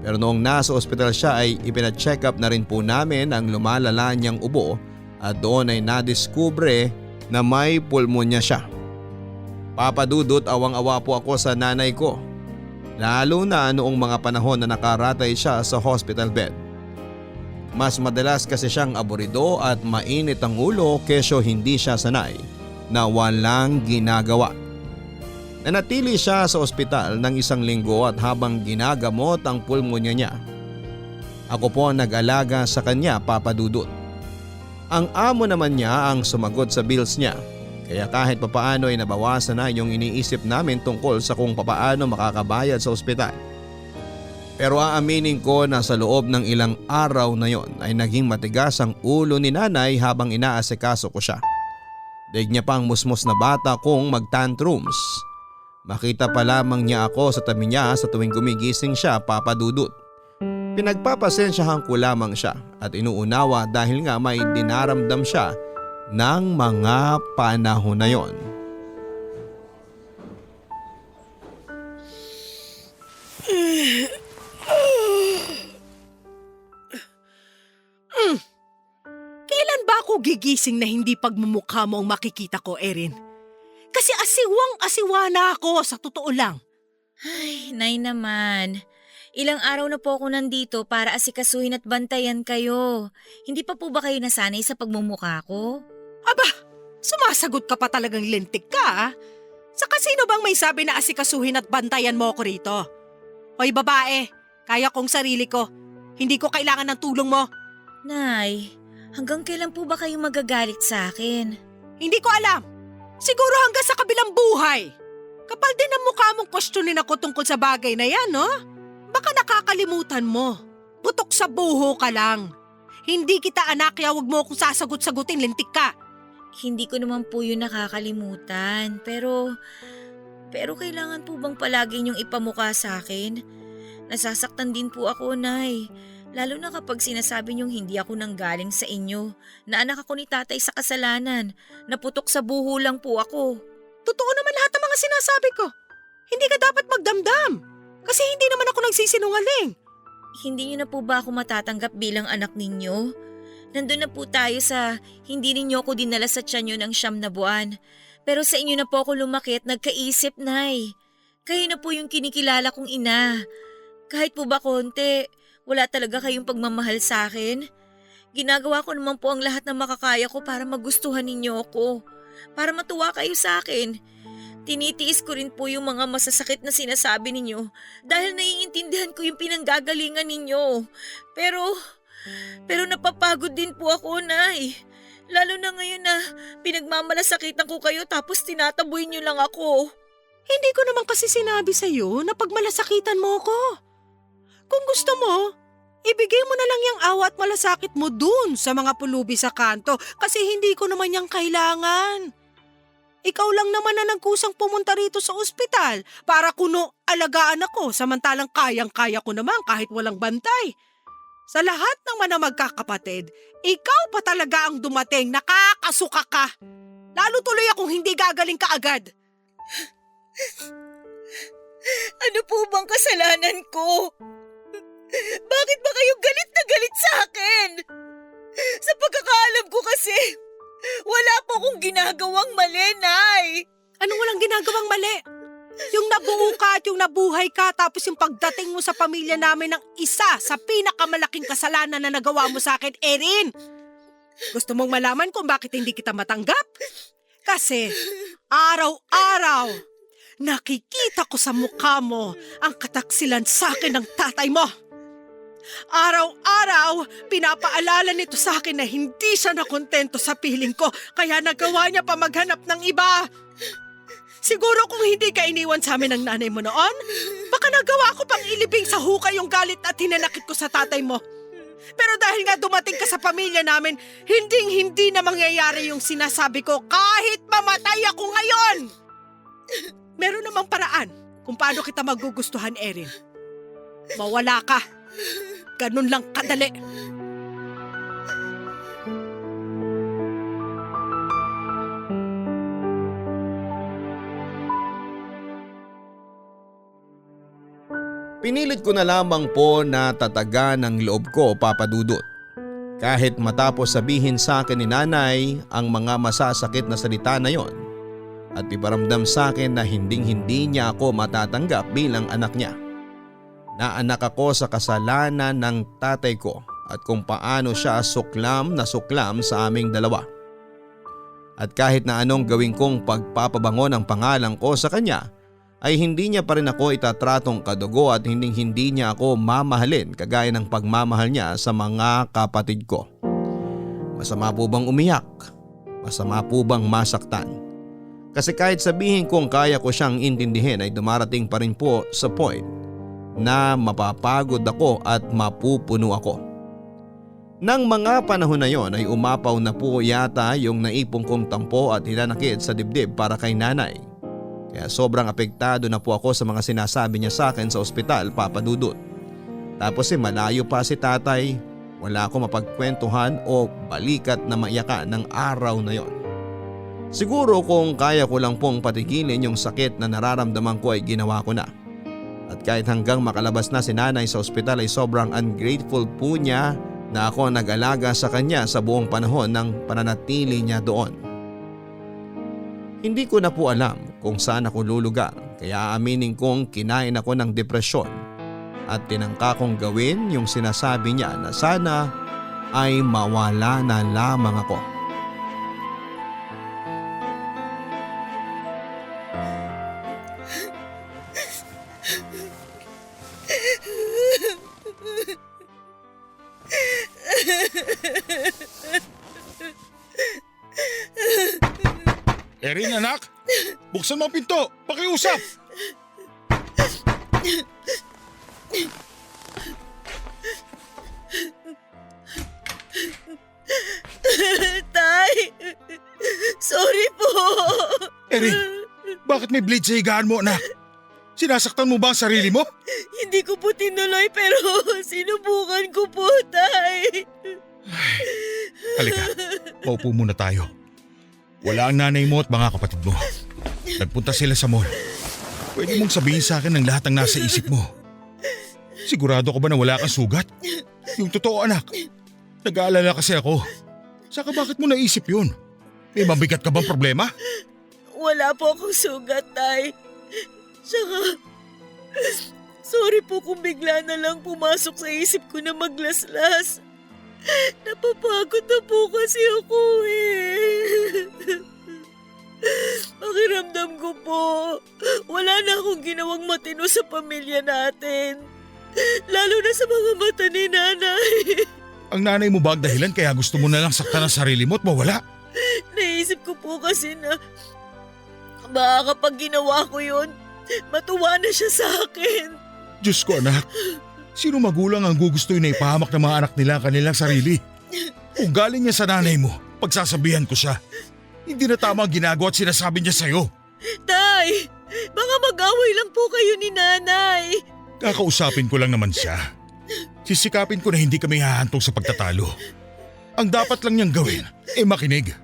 Pero noong nasa ospital siya ay ipina-check up na rin po namin ang lumalala niyang ubo at doon ay nadiskubre na may pulmonya siya. Papa Dudut, awang-awa po ako sa nanay ko. Lalo na noong mga panahon na nakaratay siya sa hospital bed. Mas madalas kasi siyang aburido at mainit ang ulo kesyo hindi siya sanay na walang ginagawa. Nanatili siya sa ospital ng 1 linggo at habang ginagamot ang pulmonya niya. Ako po ang nag-alaga sa kanya, Papa Dudut. Ang amo naman niya ang sumagot sa bills niya. Kaya kahit papaano ay nabawasan na yung iniisip namin tungkol sa kung papaano makakabayad sa ospital. Pero aaminin ko na sa loob ng ilang araw na yon ay naging matigas ang ulo ni nanay habang inaasikaso ko siya. Daig niya pang musmos na bata kong mag-tantrums. Makita pa lamang niya ako sa tabi niya sa tuwing gumigising siya, Papa Dudut. Pinagpapasensyahan ko lamang siya at inuunawa dahil nga may dinaramdam siya ng mga panahon na yon. Kailan ba ako gigising na hindi pagmumukha mo ang makikita ko, Erin? Kasi asiwang-asiwa na ako, sa totoo lang. Ay, Nay naman. Ilang araw na po ako nandito para asikasuhin at bantayan kayo. Hindi pa po ba kayo nasanay sa pagmumukha ko? Aba, sumasagot ka pa talagang lintik ka, ah. Saka sino bang may sabi na asikasuhin at bantayan mo ako rito? Hoy babae, kaya kong sarili ko. Hindi ko kailangan ng tulong mo. Nay, hanggang kailan po ba kayo magagalit sa akin? Hindi ko alam. Siguro hanggang sa kabilang buhay. Kapal din ang mukha mong questionin ako tungkol sa bagay na yan, no? Baka nakakalimutan mo. Butok sa buho ka lang. Hindi kita anak, kaya wag mo akong sasagot-sagutin, lintik ka. Hindi ko naman po yun nakakalimutan. Pero kailangan po bang palagi niyong ipamukha sa akin? Nasasaktan din po ako, Nay. Lalo na kapag sinasabi niyong hindi ako nanggaling sa inyo, na anak ako ni tatay sa kasalanan, naputok sa buho lang po ako. Totoo naman lahat ng mga sinasabi ko. Hindi ka dapat magdamdam. Kasi hindi naman ako nagsisinungaling. Hindi niyo na po ba ako matatanggap bilang anak ninyo? Nandun na po tayo sa hindi ninyo ako dinala sa tiyanyo ng 9 na buwan. Pero sa inyo na po ako lumaki at nagkaisip, Nay. Kayo na po yung kinikilala kong ina. Kahit po ba konti, wala talaga kayong pagmamahal sa akin. Ginagawa ko naman po ang lahat ng makakaya ko para magustuhan ninyo ako. Para matuwa kayo sa akin. Tinitiis ko rin po yung mga masasakit na sinasabi ninyo dahil naiintindihan ko yung pinanggagalingan ninyo. Pero napapagod din po ako, Nay. Lalo na ngayon na pinagmamalasakitan ko kayo tapos tinataboy niyo lang ako. Hindi ko naman kasi sinabi sa'yo na pagmalasakitan mo ko. Kung gusto mo, ibigay mo na lang yung awa at malasakit mo dun sa mga pulubi sa kanto kasi hindi ko naman yung kailangan. Ikaw lang naman na nagkusang pumunta rito sa ospital para kuno alagaan ako samantalang kayang-kaya ko naman kahit walang bantay. Sa lahat naman na magkakapatid, ikaw pa talaga ang dumating, nakakasuka ka. Lalo tuloy akong hindi gagaling ka agad. Ano po bang kasalanan ko? Bakit ba kayo galit na galit sa akin? Sa pagkakaalam ko kasi, wala po akong ginagawang mali, Nay. Anong walang ginagawang mali? Yung nabuo ka at yung nabuhay ka tapos yung pagdating mo sa pamilya namin ng isa sa pinakamalaking kasalanan na nagawa mo sa akin, Erin. Gusto mong malaman kung bakit hindi kita matanggap? Kasi araw-araw nakikita ko sa mukha mo ang kataksilan sa akin ng tatay mo. Araw-araw, pinapaalala nito sa akin na hindi siya nakontento sa piling ko kaya nagawa niya pa maghanap ng iba. Siguro kung hindi ka iniwan sa amin ng nanay mo noon, baka nagawa ko pang ilibing sa hukay yung galit at hinanakit ko sa tatay mo. Pero dahil nga dumating ka sa pamilya namin, hinding-hindi na mangyayari yung sinasabi ko kahit mamatay ako ngayon. Meron namang paraan kung paano kita magugustuhan, Erin. Mawala ka. Ganun lang kadali. Pinilit ko na lamang po na tatagan ang loob ko, Papa Dudut. Kahit matapos sabihin sa akin ni Nanay ang mga masasakit na salita na yon at iparamdam sa akin na hinding-hindi niya ako matatanggap bilang anak niya. Naanak ako sa kasalanan ng tatay ko at kung paano siya suklam na suklam sa aming dalawa. At kahit na anong gawin kong pagpapabango ng pangalan ko sa kanya, ay hindi niya pa rin ako itatratong kadugo at hindi niya ako mamahalin kagaya ng pagmamahal niya sa mga kapatid ko. Masama po bang umiyak? Masama po bang masaktan? Kasi kahit sabihin kong kaya ko siyang intindihin ay dumarating pa rin po sa point na mapapagod ako at mapupuno ako. Nang mga panahon na yon ay umapaw na po yata yung naipong kong tampo at hinanakit sa dibdib para kay Nanay. Kaya sobrang apektado na po ako sa mga sinasabi niya sa akin sa ospital, Papa Dudut. Tapos malayo pa si tatay, wala akong mapagkwentuhan o balikat na maiyakan ng araw na yon. Siguro kung kaya ko lang pong patigilin yung sakit na nararamdaman ko ay ginawa ko na. At kahit hanggang makalabas na si Nanay sa ospital ay sobrang ungrateful po niya na ako nag-alaga sa kanya sa buong panahon ng pananatili niya doon. Hindi ko na po alam kung saan ako lulugar kaya aaminin kong kinain ako ng depresyon at tinangka kong gawin yung sinasabi niya na sana ay mawala na lamang ako. Erin, anak! Buksan mo ang pinto! Pakiusap! Tay, sorry po. Erin, bakit may bleed sa higaan mo, anak? Sinasaktan mo ba ang sarili mo? Hindi ko po tinuloy pero sinubukan ko po, Tay. Halika, maupo muna tayo. Wala ang nanay mo at mga kapatid mo. Nagpunta sila sa mall. Pwede mong sabihin sa akin ang lahat ng nasa isip mo. Sigurado ka ba na wala kang sugat? Yung totoo, anak. Nag-aalala kasi ako. Saka bakit mo naisip yun? May mabigat ka bang problema? Wala po akong sugat, Tay. Saka, sorry po kung bigla na lang pumasok sa isip ko na maglaslas. Napapagod na po kasi ako eh. Pakiramdam ko po, wala na akong ginawang matino sa pamilya natin. Lalo na sa mga mata ni nanay. Ang nanay mo ba ang dahilan kaya gusto mo na lang saktan ang sarili mo at mawala? Naisip ko po kasi na baka kapag ginawa ko yun, matuwa na siya sa akin. Diyos ko anak, sino magulang ang gugustuhin na ipahamak ng mga anak nila ang kanilang sarili? Kung galing niya sa nanay mo, pagsasabihan ko siya. Hindi na tama ang ginagawa at sinasabi niya sa'yo. Tay, baka mag-away lang po kayo ni nanay. Kakausapin ko lang naman siya. Sisikapin ko na hindi kami hahantong sa pagtatalo. Ang dapat lang niyang gawin ay makinig.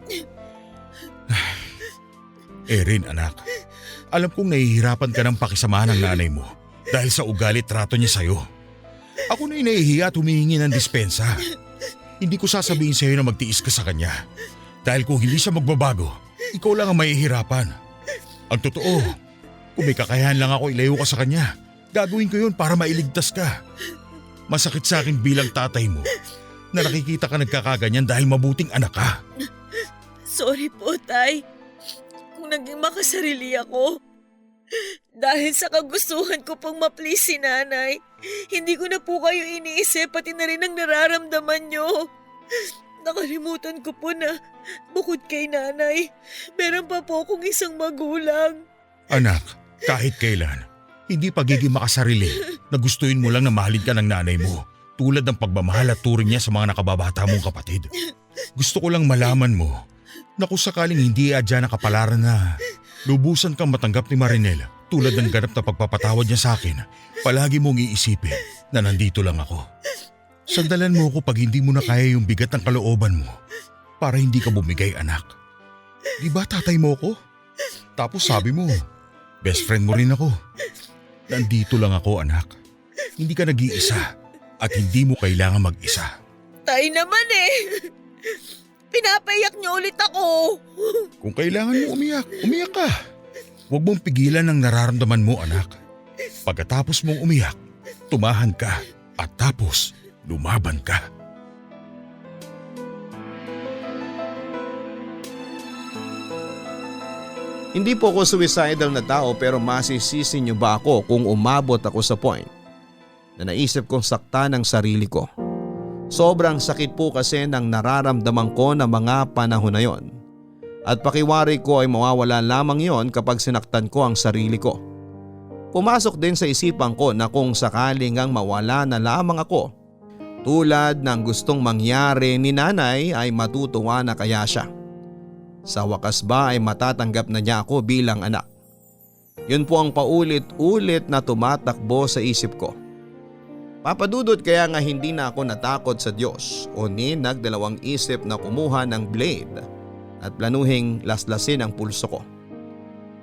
Erin anak, alam kong nahihirapan ka ng pakisamahan ng nanay mo dahil sa ugali trato niya sa'yo. Ako na'y nahihiya at humihingi ng dispensa. Hindi ko sasabihin sa'yo na magtiis ka sa kanya. Dahil kung hindi siya magbabago, ikaw lang ang mahihirapan. Ang totoo, kung may kakayahan lang ako ilayo ka sa kanya, gagawin ko yun para mailigtas ka. Masakit sa akin bilang tatay mo na nakikita ka nagkakaganyan dahil mabuting anak ka. Sorry po, Tay. Kung naging makasarili ako. Dahil sa kagustuhan ko pong ma-please si nanay, hindi ko na po kayo iniisip pati na rin ang nararamdaman nyo. Nakalimutan ko po na bukod kay nanay, meron pa po akong isang magulang. Anak, kahit kailan, hindi pagiging makasarili na gustuin mo lang na mahalin ka ng nanay mo tulad ng pagmamahal at turing niya sa mga nakababata mong kapatid. Gusto ko lang malaman mo na kung sakaling hindi adya na kapalaran na lubusan kang matanggap ni Marinel tulad ng ganap na pagpapatawad niya sa akin, palagi mong iisipin na nandito lang ako. Sandalan mo ako pag hindi mo na kaya yung bigat ng kalooban mo para hindi ka bumigay anak. Di ba tatay mo ako? Tapos sabi mo, best friend mo rin ako. Nandito lang ako anak. Hindi ka nag-iisa at hindi mo kailangan mag-isa. Tay naman eh. Pinapayak niyo ulit ako. Kung kailangan mo umiyak, umiyak ka. Huwag mong pigilan ang nararamdaman mo anak. Pagkatapos mong umiyak, tumahan ka at tapos lumaban ka. Hindi po ako suicidal na tao pero masisisi niyo ba ako kung umabot ako sa point na naisip kong saktan ang sarili ko. Sobrang sakit po kasi ng nararamdaman ko na mga panahon na yon. At pakiwari ko ay mawawala lamang yon kapag sinaktan ko ang sarili ko. Pumasok din sa isipan ko na kung sakaling ang mawala na lamang ako, tulad ng gustong mangyari ni nanay ay matutuwa na kaya siya. Sa wakas ba ay matatanggap na niya ako bilang anak? Yun po ang paulit-ulit na tumatakbo sa isip ko. Papadudot kaya nga hindi na ako natakot sa Diyos o nagdalawang isip na kumuha ng blade at planuhing laslasin ang pulso ko.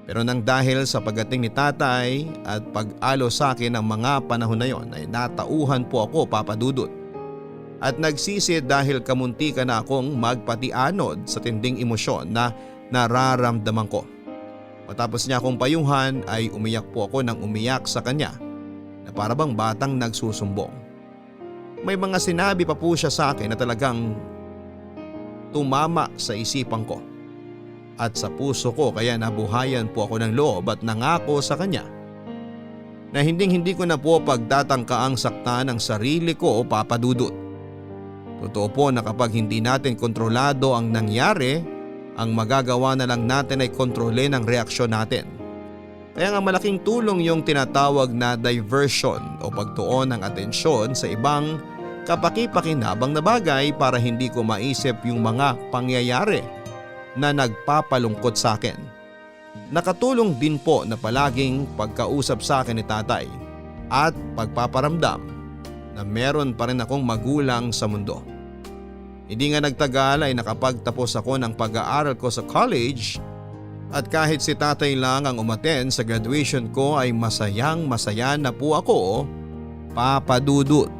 Pero nang dahil sa pagdating ni tatay at pag-alo sa akin ng mga panahon na yon ay natauhan po ako papadudot. At nagsisi dahil kamuntika na akong magpatianod sa tinding emosyon na nararamdaman ko. Matapos niya akong payuhan ay umiyak po ako ng umiyak sa kanya na para bang batang nagsusumbong. May mga sinabi pa po siya sa akin na talagang tumama sa isipan ko at sa puso ko kaya nabuhayan po ako ng loob at nangako sa kanya na hindi ko na po pagtatangka ang sakta ng sarili ko o papadudot. Totoo po na kapag hindi natin kontrolado ang nangyari, ang magagawa na lang natin ay kontrolin ang reaksyon natin. Kaya nga malaking tulong yung tinatawag na diversion o pagtuon ng atensyon sa ibang kapaki-pakinabang na bagay para hindi ko maisip yung mga pangyayari na nagpapalungkot sa akin. Nakatulong din po na palaging pagkausap sa akin ni tatay at pagpaparamdam na meron pa rin akong magulang sa mundo. Hindi nga nagtagal ay nakapagtapos ako ng pag-aaral ko sa college at kahit si tatay lang ang umaten sa graduation ko ay masayang masaya na po ako, papadudot.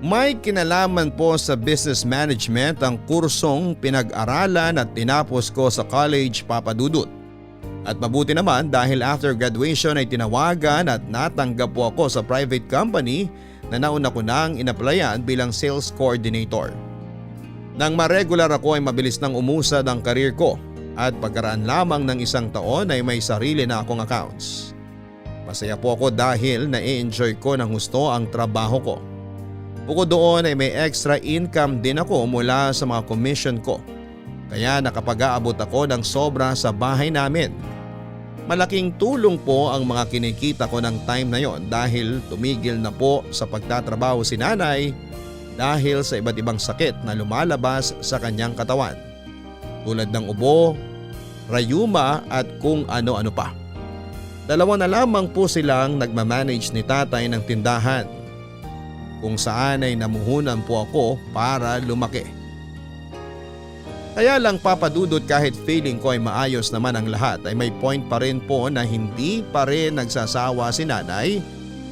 May kinalaman po sa business management ang kursong pinag-aralan at tinapos ko sa college, papadudot. At mabuti naman dahil after graduation ay tinawagan at natanggap po ako sa private company na nauna ko nang inapplyan bilang sales coordinator. Nang ma-regular ako ay mabilis nang umusad ang career ko at pagkaraan lamang ng 1 taon ay may sarili na akong accounts. Masaya po ako dahil na-enjoy ko ng husto ang trabaho ko. Bukod doon ay may extra income din ako mula sa mga commission ko. Kaya nakapag-aabot ako ng sobra sa bahay namin. Malaking tulong po ang mga kinikita ko ng time na yon dahil tumigil na po sa pagtatrabaho si nanay dahil sa iba't ibang sakit na lumalabas sa kanyang katawan. Tulad ng ubo, rayuma at kung ano-ano pa. 2 na lamang po silang nagmamanage ni tatay ng tindahan kung saan ay namuhunan po ako para lumaki. Kaya lang papadudot kahit feeling ko ay maayos naman ang lahat ay may point pa rin po na hindi pa rin nagsasawa si nanay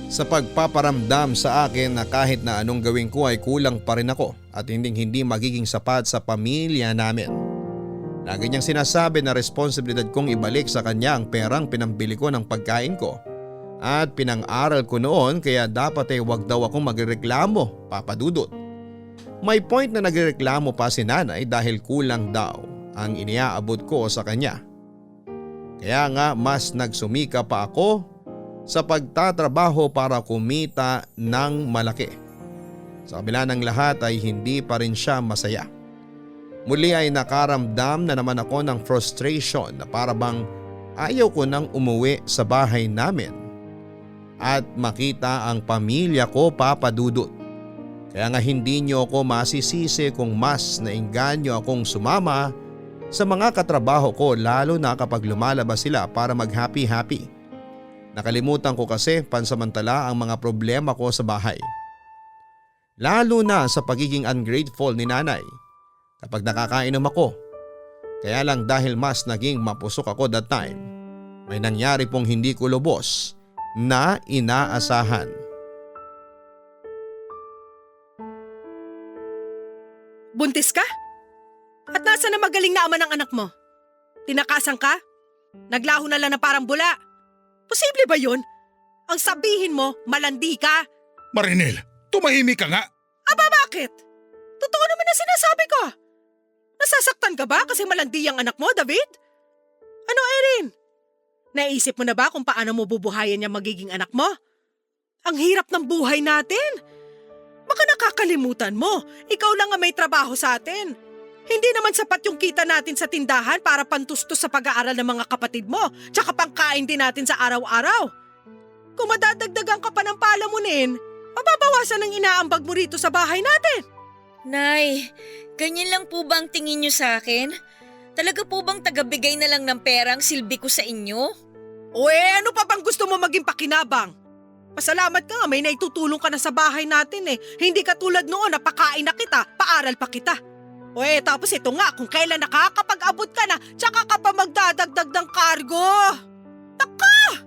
sa pagpaparamdam sa akin na kahit na anong gawin ko ay kulang pa rin ako at hindi magiging sapat sa pamilya namin. Lagi niyang sinasabi na responsibilidad kong ibalik sa kanya ang perang pinambili ko ng pagkain ko at pinang-aral ko noon kaya dapat ay wag daw akong magreklamo, papadudot. May point na nagreklamo pa si nanay dahil kulang daw ang iniaabot ko sa kanya. Kaya nga mas nagsumika pa ako sa pagtatrabaho para kumita ng malaki. Sa kabila ng lahat ay hindi pa rin siya masaya. Muli ay nakaramdam na naman ako ng frustration na para bang ayaw ko nang umuwi sa bahay namin at makita ang pamilya ko, papadudot. Kaya nga hindi niyo ako masisisi kung mas nainganyo akong sumama sa mga katrabaho ko lalo na kapag lumalabas sila para mag-happy-happy. Nakalimutan ko kasi pansamantala ang mga problema ko sa bahay. Lalo na sa pagiging ungrateful ni nanay kapag nakakainom ako. Kaya lang dahil mas naging mapusok ako that time, may nangyari pong hindi ko lubos na inaasahan. Buntis ka? At nasa na magaling na ama ng anak mo? Tinakasan ka? Naglaho na lang na parang bula? Posible ba yun? Ang sabihin mo, malandi ka? Marinel, tumahimik ka nga. Aba bakit? Totoo naman ang sinasabi ko. Nasasaktan ka ba kasi malandi ang anak mo, David? Ano, Erin? Naisip mo na ba kung paano mo bubuhayan niya magiging anak mo? Ang hirap ng buhay natin. Baka nakakalimutan mo, ikaw lang ang may trabaho sa atin. Hindi naman sapat yung kita natin sa tindahan para pantustos sa pag-aaral ng mga kapatid mo, tsaka pangkain din natin sa araw-araw. Kung madadagdagan ka pa ng palamunin, mababawasan ang inaambag mo rito sa bahay natin. Nay, ganyan lang po ba ang tingin niyo sa akin? Talaga po bang tagabigay na lang ng perang silbi ko sa inyo? O ano pa bang gusto mo maging pakinabang? Pasalamat ka nga may naitutulong ka na sa bahay natin eh. Hindi katulad noon na pakain na kita, paaral pa kita. O tapos ito nga kung kailan nakakapag-abot ka na, tsaka ka pa magdadagdag ng kargo. Taka!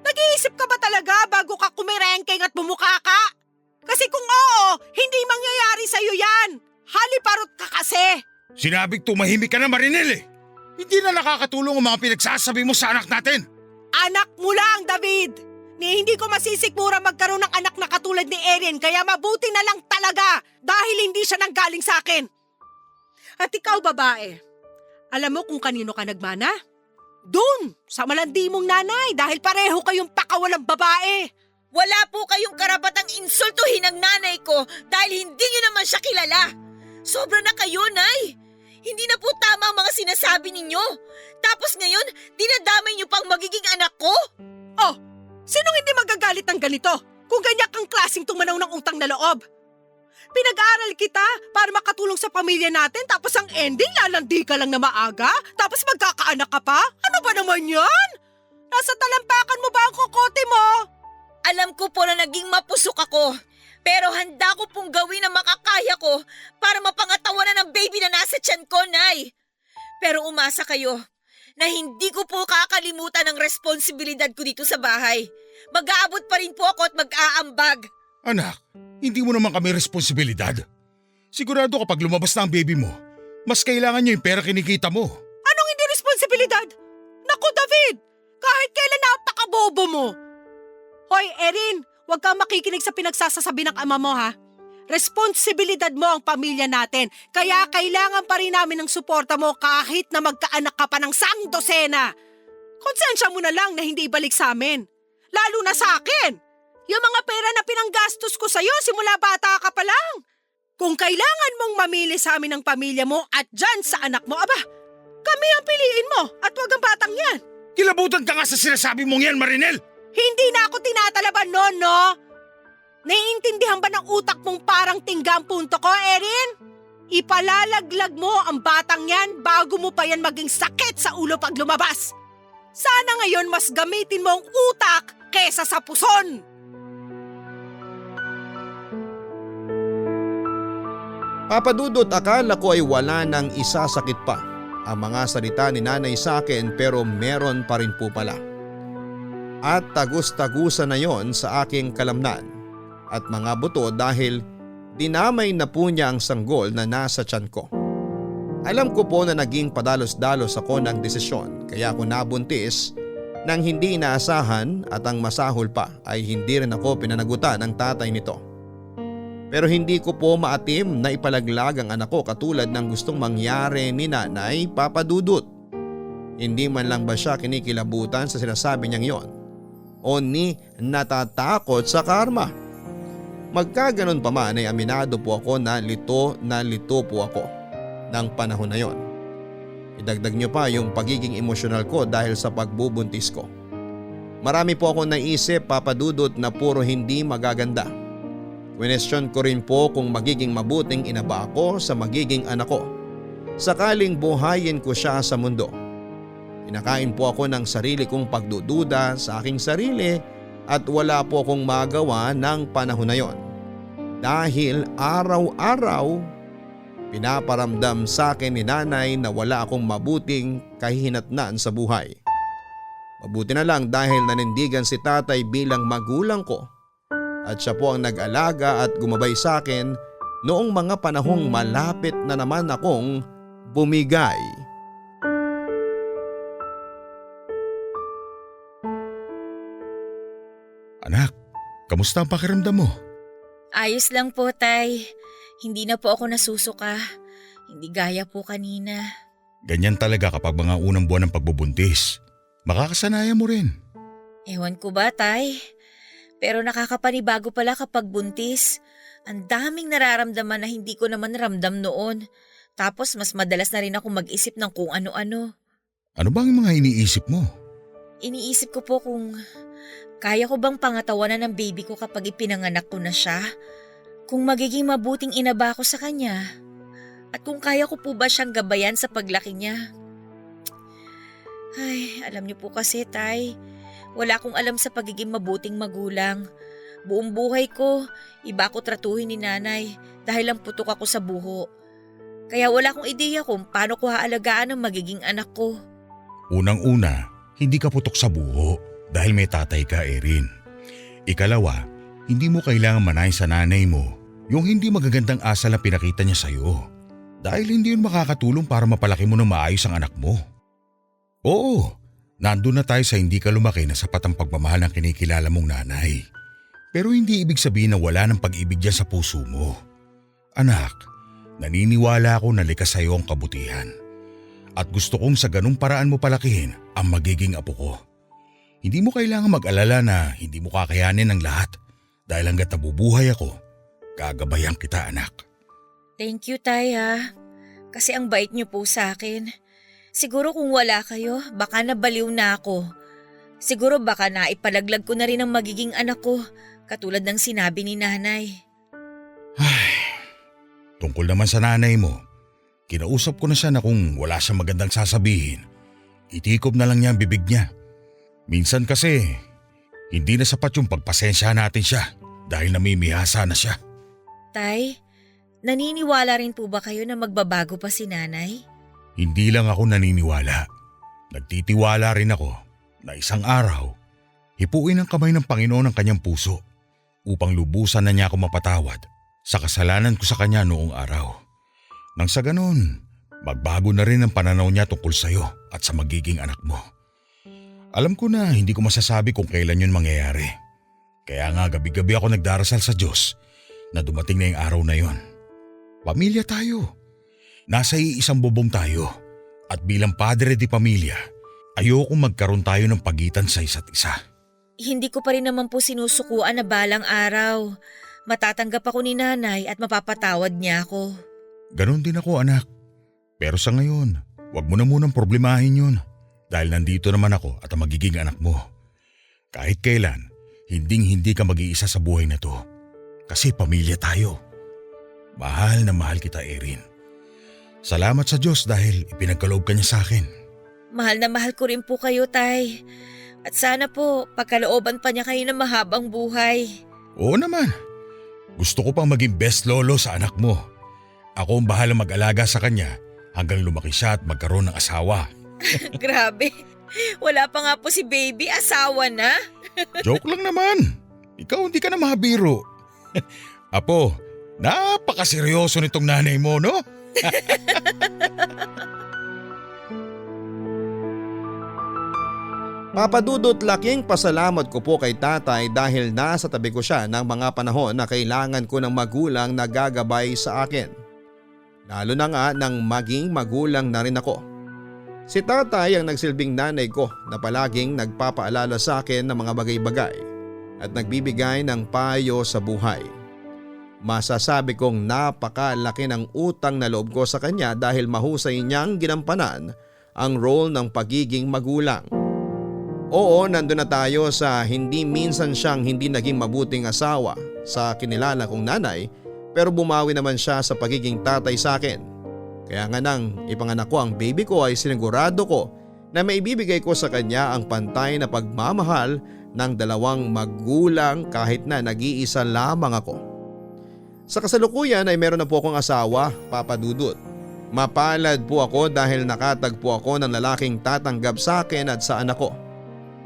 Nag-iisip ka ba talaga bago ka kumirengkeng at bumuka ka? Kasi kung oo, hindi mangyayari sa'yo yan. Haliparot ka kasi. Sinabing tumahimik ka na, Marinel eh. Hindi na nakakatulong ang mga pinagsasabi mo sa anak natin. Anak mo lang, David. Hindi ko masisikmura magkaroon ng anak na katulad ni Erin kaya mabuti na lang talaga dahil hindi siya nanggaling sa akin. At ikaw babae, alam mo kung kanino ka nagmana? Doon, sa malandi mong nanay dahil pareho kayong pakawalang babae. Wala po kayong karapatang insultuhin ang nanay ko dahil hindi niyo naman siya kilala. Sobra na kayo, Nay. Hindi na po tama ang mga sinasabi ninyo. Tapos ngayon, dinadamay niyo pang magiging anak ko? Oh, sinong hindi magagalit ng ganito kung ganyan kang klaseng tumanaw ng utang na loob? Pinag-aaral kita para makatulong sa pamilya natin tapos ang ending lalandi ka lang na maaga tapos magkakaanak ka pa? Ano ba naman yan? Nasa talampakan mo ba ang kokote mo? Alam ko po na naging mapusok ako. Pero handa ko pong gawin ang makakaya ko para mapangatawanan ng baby na nasa tiyan ko, Nay. Pero umasa kayo na hindi ko po kakalimutan ang responsibilidad ko dito sa bahay. Mag-aabot pa rin po ako at mag-aambag. Anak, hindi mo naman kami responsibilidad. Sigurado kapag lumabas na ang baby mo, mas kailangan niya yung pera kinikita mo. Anong hindi responsibilidad? Naku, Naku, David! Kahit kailan napakabobo mo! Hoy, Erin, huwag kang makikinig sa pinagsasasabi ng ama mo, ha? Responsibilidad mo ang pamilya natin, kaya kailangan pa rin namin ng suporta mo kahit na magkaanak ka pa ng sang-dosena. Konsensya mo na lang na hindi ibalik sa amin. Lalo na sa akin. Yung mga pera na pinanggastos ko sa'yo simula bata ka pa lang. Kung kailangan mong mamili sa amin ng pamilya mo at dyan sa anak mo, aba, kami ang piliin mo at wag ang batang yan. Kilabutan ka nga sa sinasabi mong yan, Marinel! Hindi na ako tinatalaban noon, no? Naiintindihan ba ng utak mong parang tingga ang punto ko, Erin? Ipalalaglag mo ang batang yan bago mo pa yan maging sakit sa ulo pag lumabas. Sana ngayon mas gamitin mo ang utak kesa sa puson. Papa Dudut, akala ko ay wala nang isasakit pa ang mga salita ni nanay sa akin, pero meron pa rin po pala. At tagus-tagusan na yon sa aking kalamnan at mga buto dahil dinamay na po niya ang sanggol na nasa tiyan ko. Alam ko po na naging padalos-dalos ako ng desisyon, kaya ako nabuntis nang hindi inaasahan, at ang masahol pa ay hindi rin ako pinanagutan ng tatay nito. Pero hindi ko po maatim na ipalaglag ang anak ko katulad ng gustong mangyari ni Nanay Papa Dudut. Hindi man lang ba siya kinikilabutan sa sinasabi niyang yon o ni natatakot sa karma. Magkaganon pa man ay aminado po ako na lito po ako ng panahon na yon. Idagdag niyo pa yung pagiging emosyonal ko dahil sa pagbubuntis ko. Marami po ako naisip, Papa Dudut, na puro hindi magaganda. Question ko rin po kung magiging mabuting ina ba ako sa magiging anak ko sakaling buhayin ko siya sa mundo. Kinakain po ako ng sarili kong pagdududa sa aking sarili at wala po akong magawa ng panahon na yon. Dahil araw-araw pinaparamdam sa akin ni nanay na wala akong mabuting kahihinatnan sa buhay. Mabuti na lang dahil nanindigan si tatay bilang magulang ko at siya po ang nag-alaga at gumabay sa akin noong mga panahong malapit na naman akong bumigay. Anak, kamusta ang pakiramdam mo? Ayos lang po, Tay. Hindi na po ako nasusuka. Hindi gaya po kanina. Ganyan talaga kapag mga unang buwan ng pagbubuntis. Makakasanayan mo rin. Ewan ko ba, Tay? Pero nakakapanibago pala kapag buntis. Ang daming nararamdaman na hindi ko naman ramdam noon. Tapos mas madalas na rin ako mag-isip ng kung ano-ano. Ano bang mga iniisip mo? Iniisip ko po kung kaya ko bang pangatawanan ng baby ko kapag ipinanganak ko na siya? Kung magiging mabuting ina ba ako sa kanya? At kung kaya ko po ba siyang gabayan sa paglaki niya? Ay, alam niyo po kasi, Tay, wala akong alam sa pagiging mabuting magulang. Buong buhay ko, iba ako tratuhin ni nanay dahil lang putok ako sa buho. Kaya wala akong ideya kung paano ko haalagaan ang magiging anak ko. Unang-una, hindi ka putok sa buho dahil may tatay ka, Erin. Ikalawa, hindi mo kailangan manay sa nanay mo yung hindi magagandang asal na pinakita niya sa'yo. Dahil hindi yun makakatulong para mapalaki mo ng maayos ang anak mo. Oo, nandun na tayo sa hindi ka lumaki na sapat ang pagmamahal ng kinikilala mong nanay. Pero hindi ibig sabihin na wala ng pag-ibig dyan sa puso mo. Anak, naniniwala ako na likas sa'yo ang kabutihan. At gusto kong sa ganung paraan mo palakihin ang magiging apo ko. Hindi mo kailangan mag-alala na hindi mo kakayanin ang lahat dahil hanggat nabubuhay ako, gagabayan kita, anak. Thank you, Tay, ha. Kasi ang bait niyo po sa akin. Siguro kung wala kayo, baka nabaliw na ako. Siguro baka naipalaglag ko na rin ang magiging anak ko, katulad ng sinabi ni nanay. Ay, tungkol naman sa nanay mo, kinausap ko na siya na kung wala siyang magandang sasabihin, itikop na lang niya ang bibig niya. Minsan kasi, hindi na sapat yung pagpasensya natin siya dahil namimihasa na siya. Tay, naniniwala rin po ba kayo na magbabago pa si nanay? Hindi lang ako naniniwala. Nagtitiwala rin ako na isang araw, hipuin ang kamay ng Panginoon ang kanyang puso upang lubusan na niya ako mapatawad sa kasalanan ko sa kanya noong araw. Nang sa ganon, magbago na rin ang pananaw niya tungkol sa iyo at sa magiging anak mo. Alam ko na hindi ko masasabi kung kailan yun mangyayari. Kaya nga gabi-gabi ako nagdarasal sa Diyos na dumating na yung araw na yun. Pamilya tayo. Nasa iisang bubong tayo. At bilang padre di pamilya, ayokong magkaroon tayo ng pagitan sa isa't isa. Hindi ko pa rin naman po sinusukuan na balang araw. Matatanggap ako ni nanay at mapapatawad niya ako. Ganon din ako, anak. Pero sa ngayon, wag mo na munang problemahin yun. Dahil nandito naman ako at ang magiging anak mo. Kahit kailan, hinding-hindi ka mag-iisa sa buhay na to. Kasi pamilya tayo. Mahal na mahal kita, Erin. Salamat sa Diyos dahil ipinagkaloob ka niya sa akin. Mahal na mahal ko rin po kayo, Tay. At sana po, pagkalooban pa niya kayo ng mahabang buhay. Oo naman. Gusto ko pang maging best lolo sa anak mo. Ako ang bahala mag-alaga sa kanya hanggang lumaki siya at magkaroon ng asawa. Grabe. Wala pa nga po si baby, asawa na. Joke lang naman. Ikaw hindi ka na mabiro. Apo, napakaseryoso nitong nanay mo, no? Papa Dudut, laking pasalamat ko po kay tatay dahil nasa tabi ko siya ng mga panahon na kailangan ko ng magulang na gagabay sa akin. Lalo na nga nang maging magulang na rin ako. Si tatay ang nagsilbing nanay ko na palaging nagpapaalala sa akin ng mga bagay-bagay at nagbibigay ng payo sa buhay. Masasabi kong napakalaki ng utang na loob ko sa kanya dahil mahusay niyang ginampanan ang role ng pagiging magulang. Oo, nandun na tayo sa hindi minsan siyang hindi naging mabuting asawa sa kinilala kong nanay, pero bumawi naman siya sa pagiging tatay sa akin. Kaya nga nang ipanganak ko ang baby ko ay sinigurado ko na maibibigay ko sa kanya ang pantay na pagmamahal ng dalawang magulang kahit na nag-iisa lamang ako. Sa kasalukuyan ay meron na po akong asawa, Papa Dudut. Mapalad po ako dahil nakatagpo ako ng lalaking tatanggap sa akin at sa anak ko.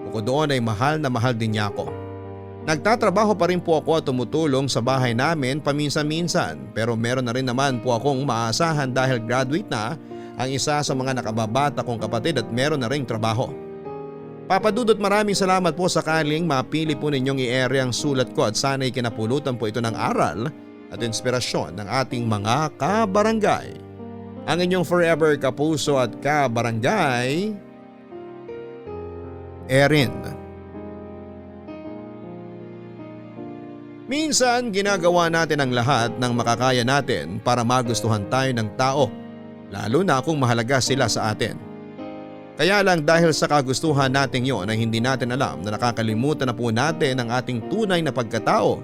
Bukod doon ay mahal na mahal din niya ako. Nagtatrabaho pa rin po ako at tumutulong sa bahay namin paminsan-minsan, pero meron na rin naman po akong maasahan dahil graduate na ang isa sa mga nakababata kong kapatid at meron na ring trabaho. Papa Dudut, maraming salamat po sakaling mapili po ninyong i-ere ang sulat ko at sana'y kinapulutan po ito ng aral at inspirasyon ng ating mga kabarangay. Ang inyong forever kapuso at kabarangay, Erin. Minsan ginagawa natin ang lahat ng makakaya natin para magustuhan tayo ng tao, lalo na kung mahalaga sila sa atin. Kaya lang dahil sa kagustuhan nating yon ay hindi natin alam na nakakalimutan na po natin ang ating tunay na pagkatao.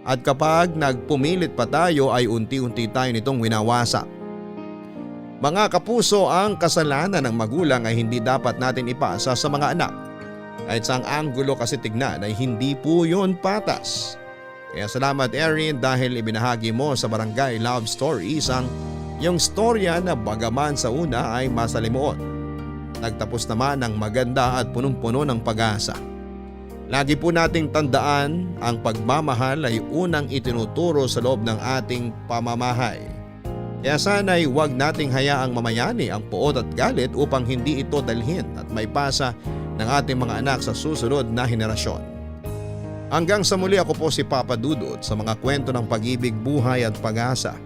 At kapag nagpumilit pa tayo ay unti-unti tayo nitong winawasak. Mga kapuso, ang kasalanan ng magulang ay hindi dapat natin ipasa sa mga anak. Kahit sa ang anggulo kasi tignan ay hindi po yun patas. Kaya salamat, Erin, dahil ibinahagi mo sa Barangay Love Stories ang iyong storya na bagaman sa una ay masalimuot. Nagtapos naman ng maganda at punong-puno ng pag-asa. Lagi po nating tandaan, ang pagmamahal ay unang itinuturo sa loob ng ating pamamahay. Kaya sana'y huwag nating hayaang mamayani ang puot at galit upang hindi ito dalhin at maipasa ng ating mga anak sa susunod na henerasyon. Hanggang sa muli, ako po si Papa Dudut sa mga kwento ng pag-ibig, buhay at pag-asa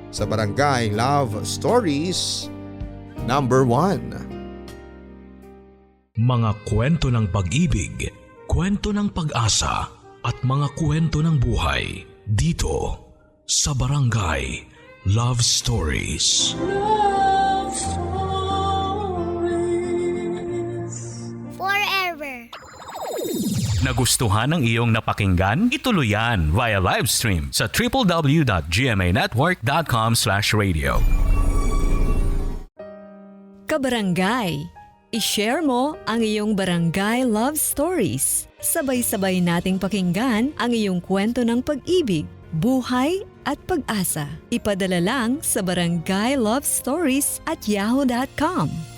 sa Barangay Love Stories number 1. Mga kwento ng pag-ibig, kwento ng pag-asa at mga kwento ng buhay dito sa Barangay Love Stories. Love Stories. Forever. Nagustuhan ng iyong napakinggan? Ituloy yan via live stream sa www.gmanetwork.com/radio. Kabarangay, i-share mo ang iyong barangay love stories. Sabay-sabay nating pakinggan ang iyong kwento ng pag-ibig, buhay at pag-asa. Ipadala lang sa barangaylovestories@yahoo.com.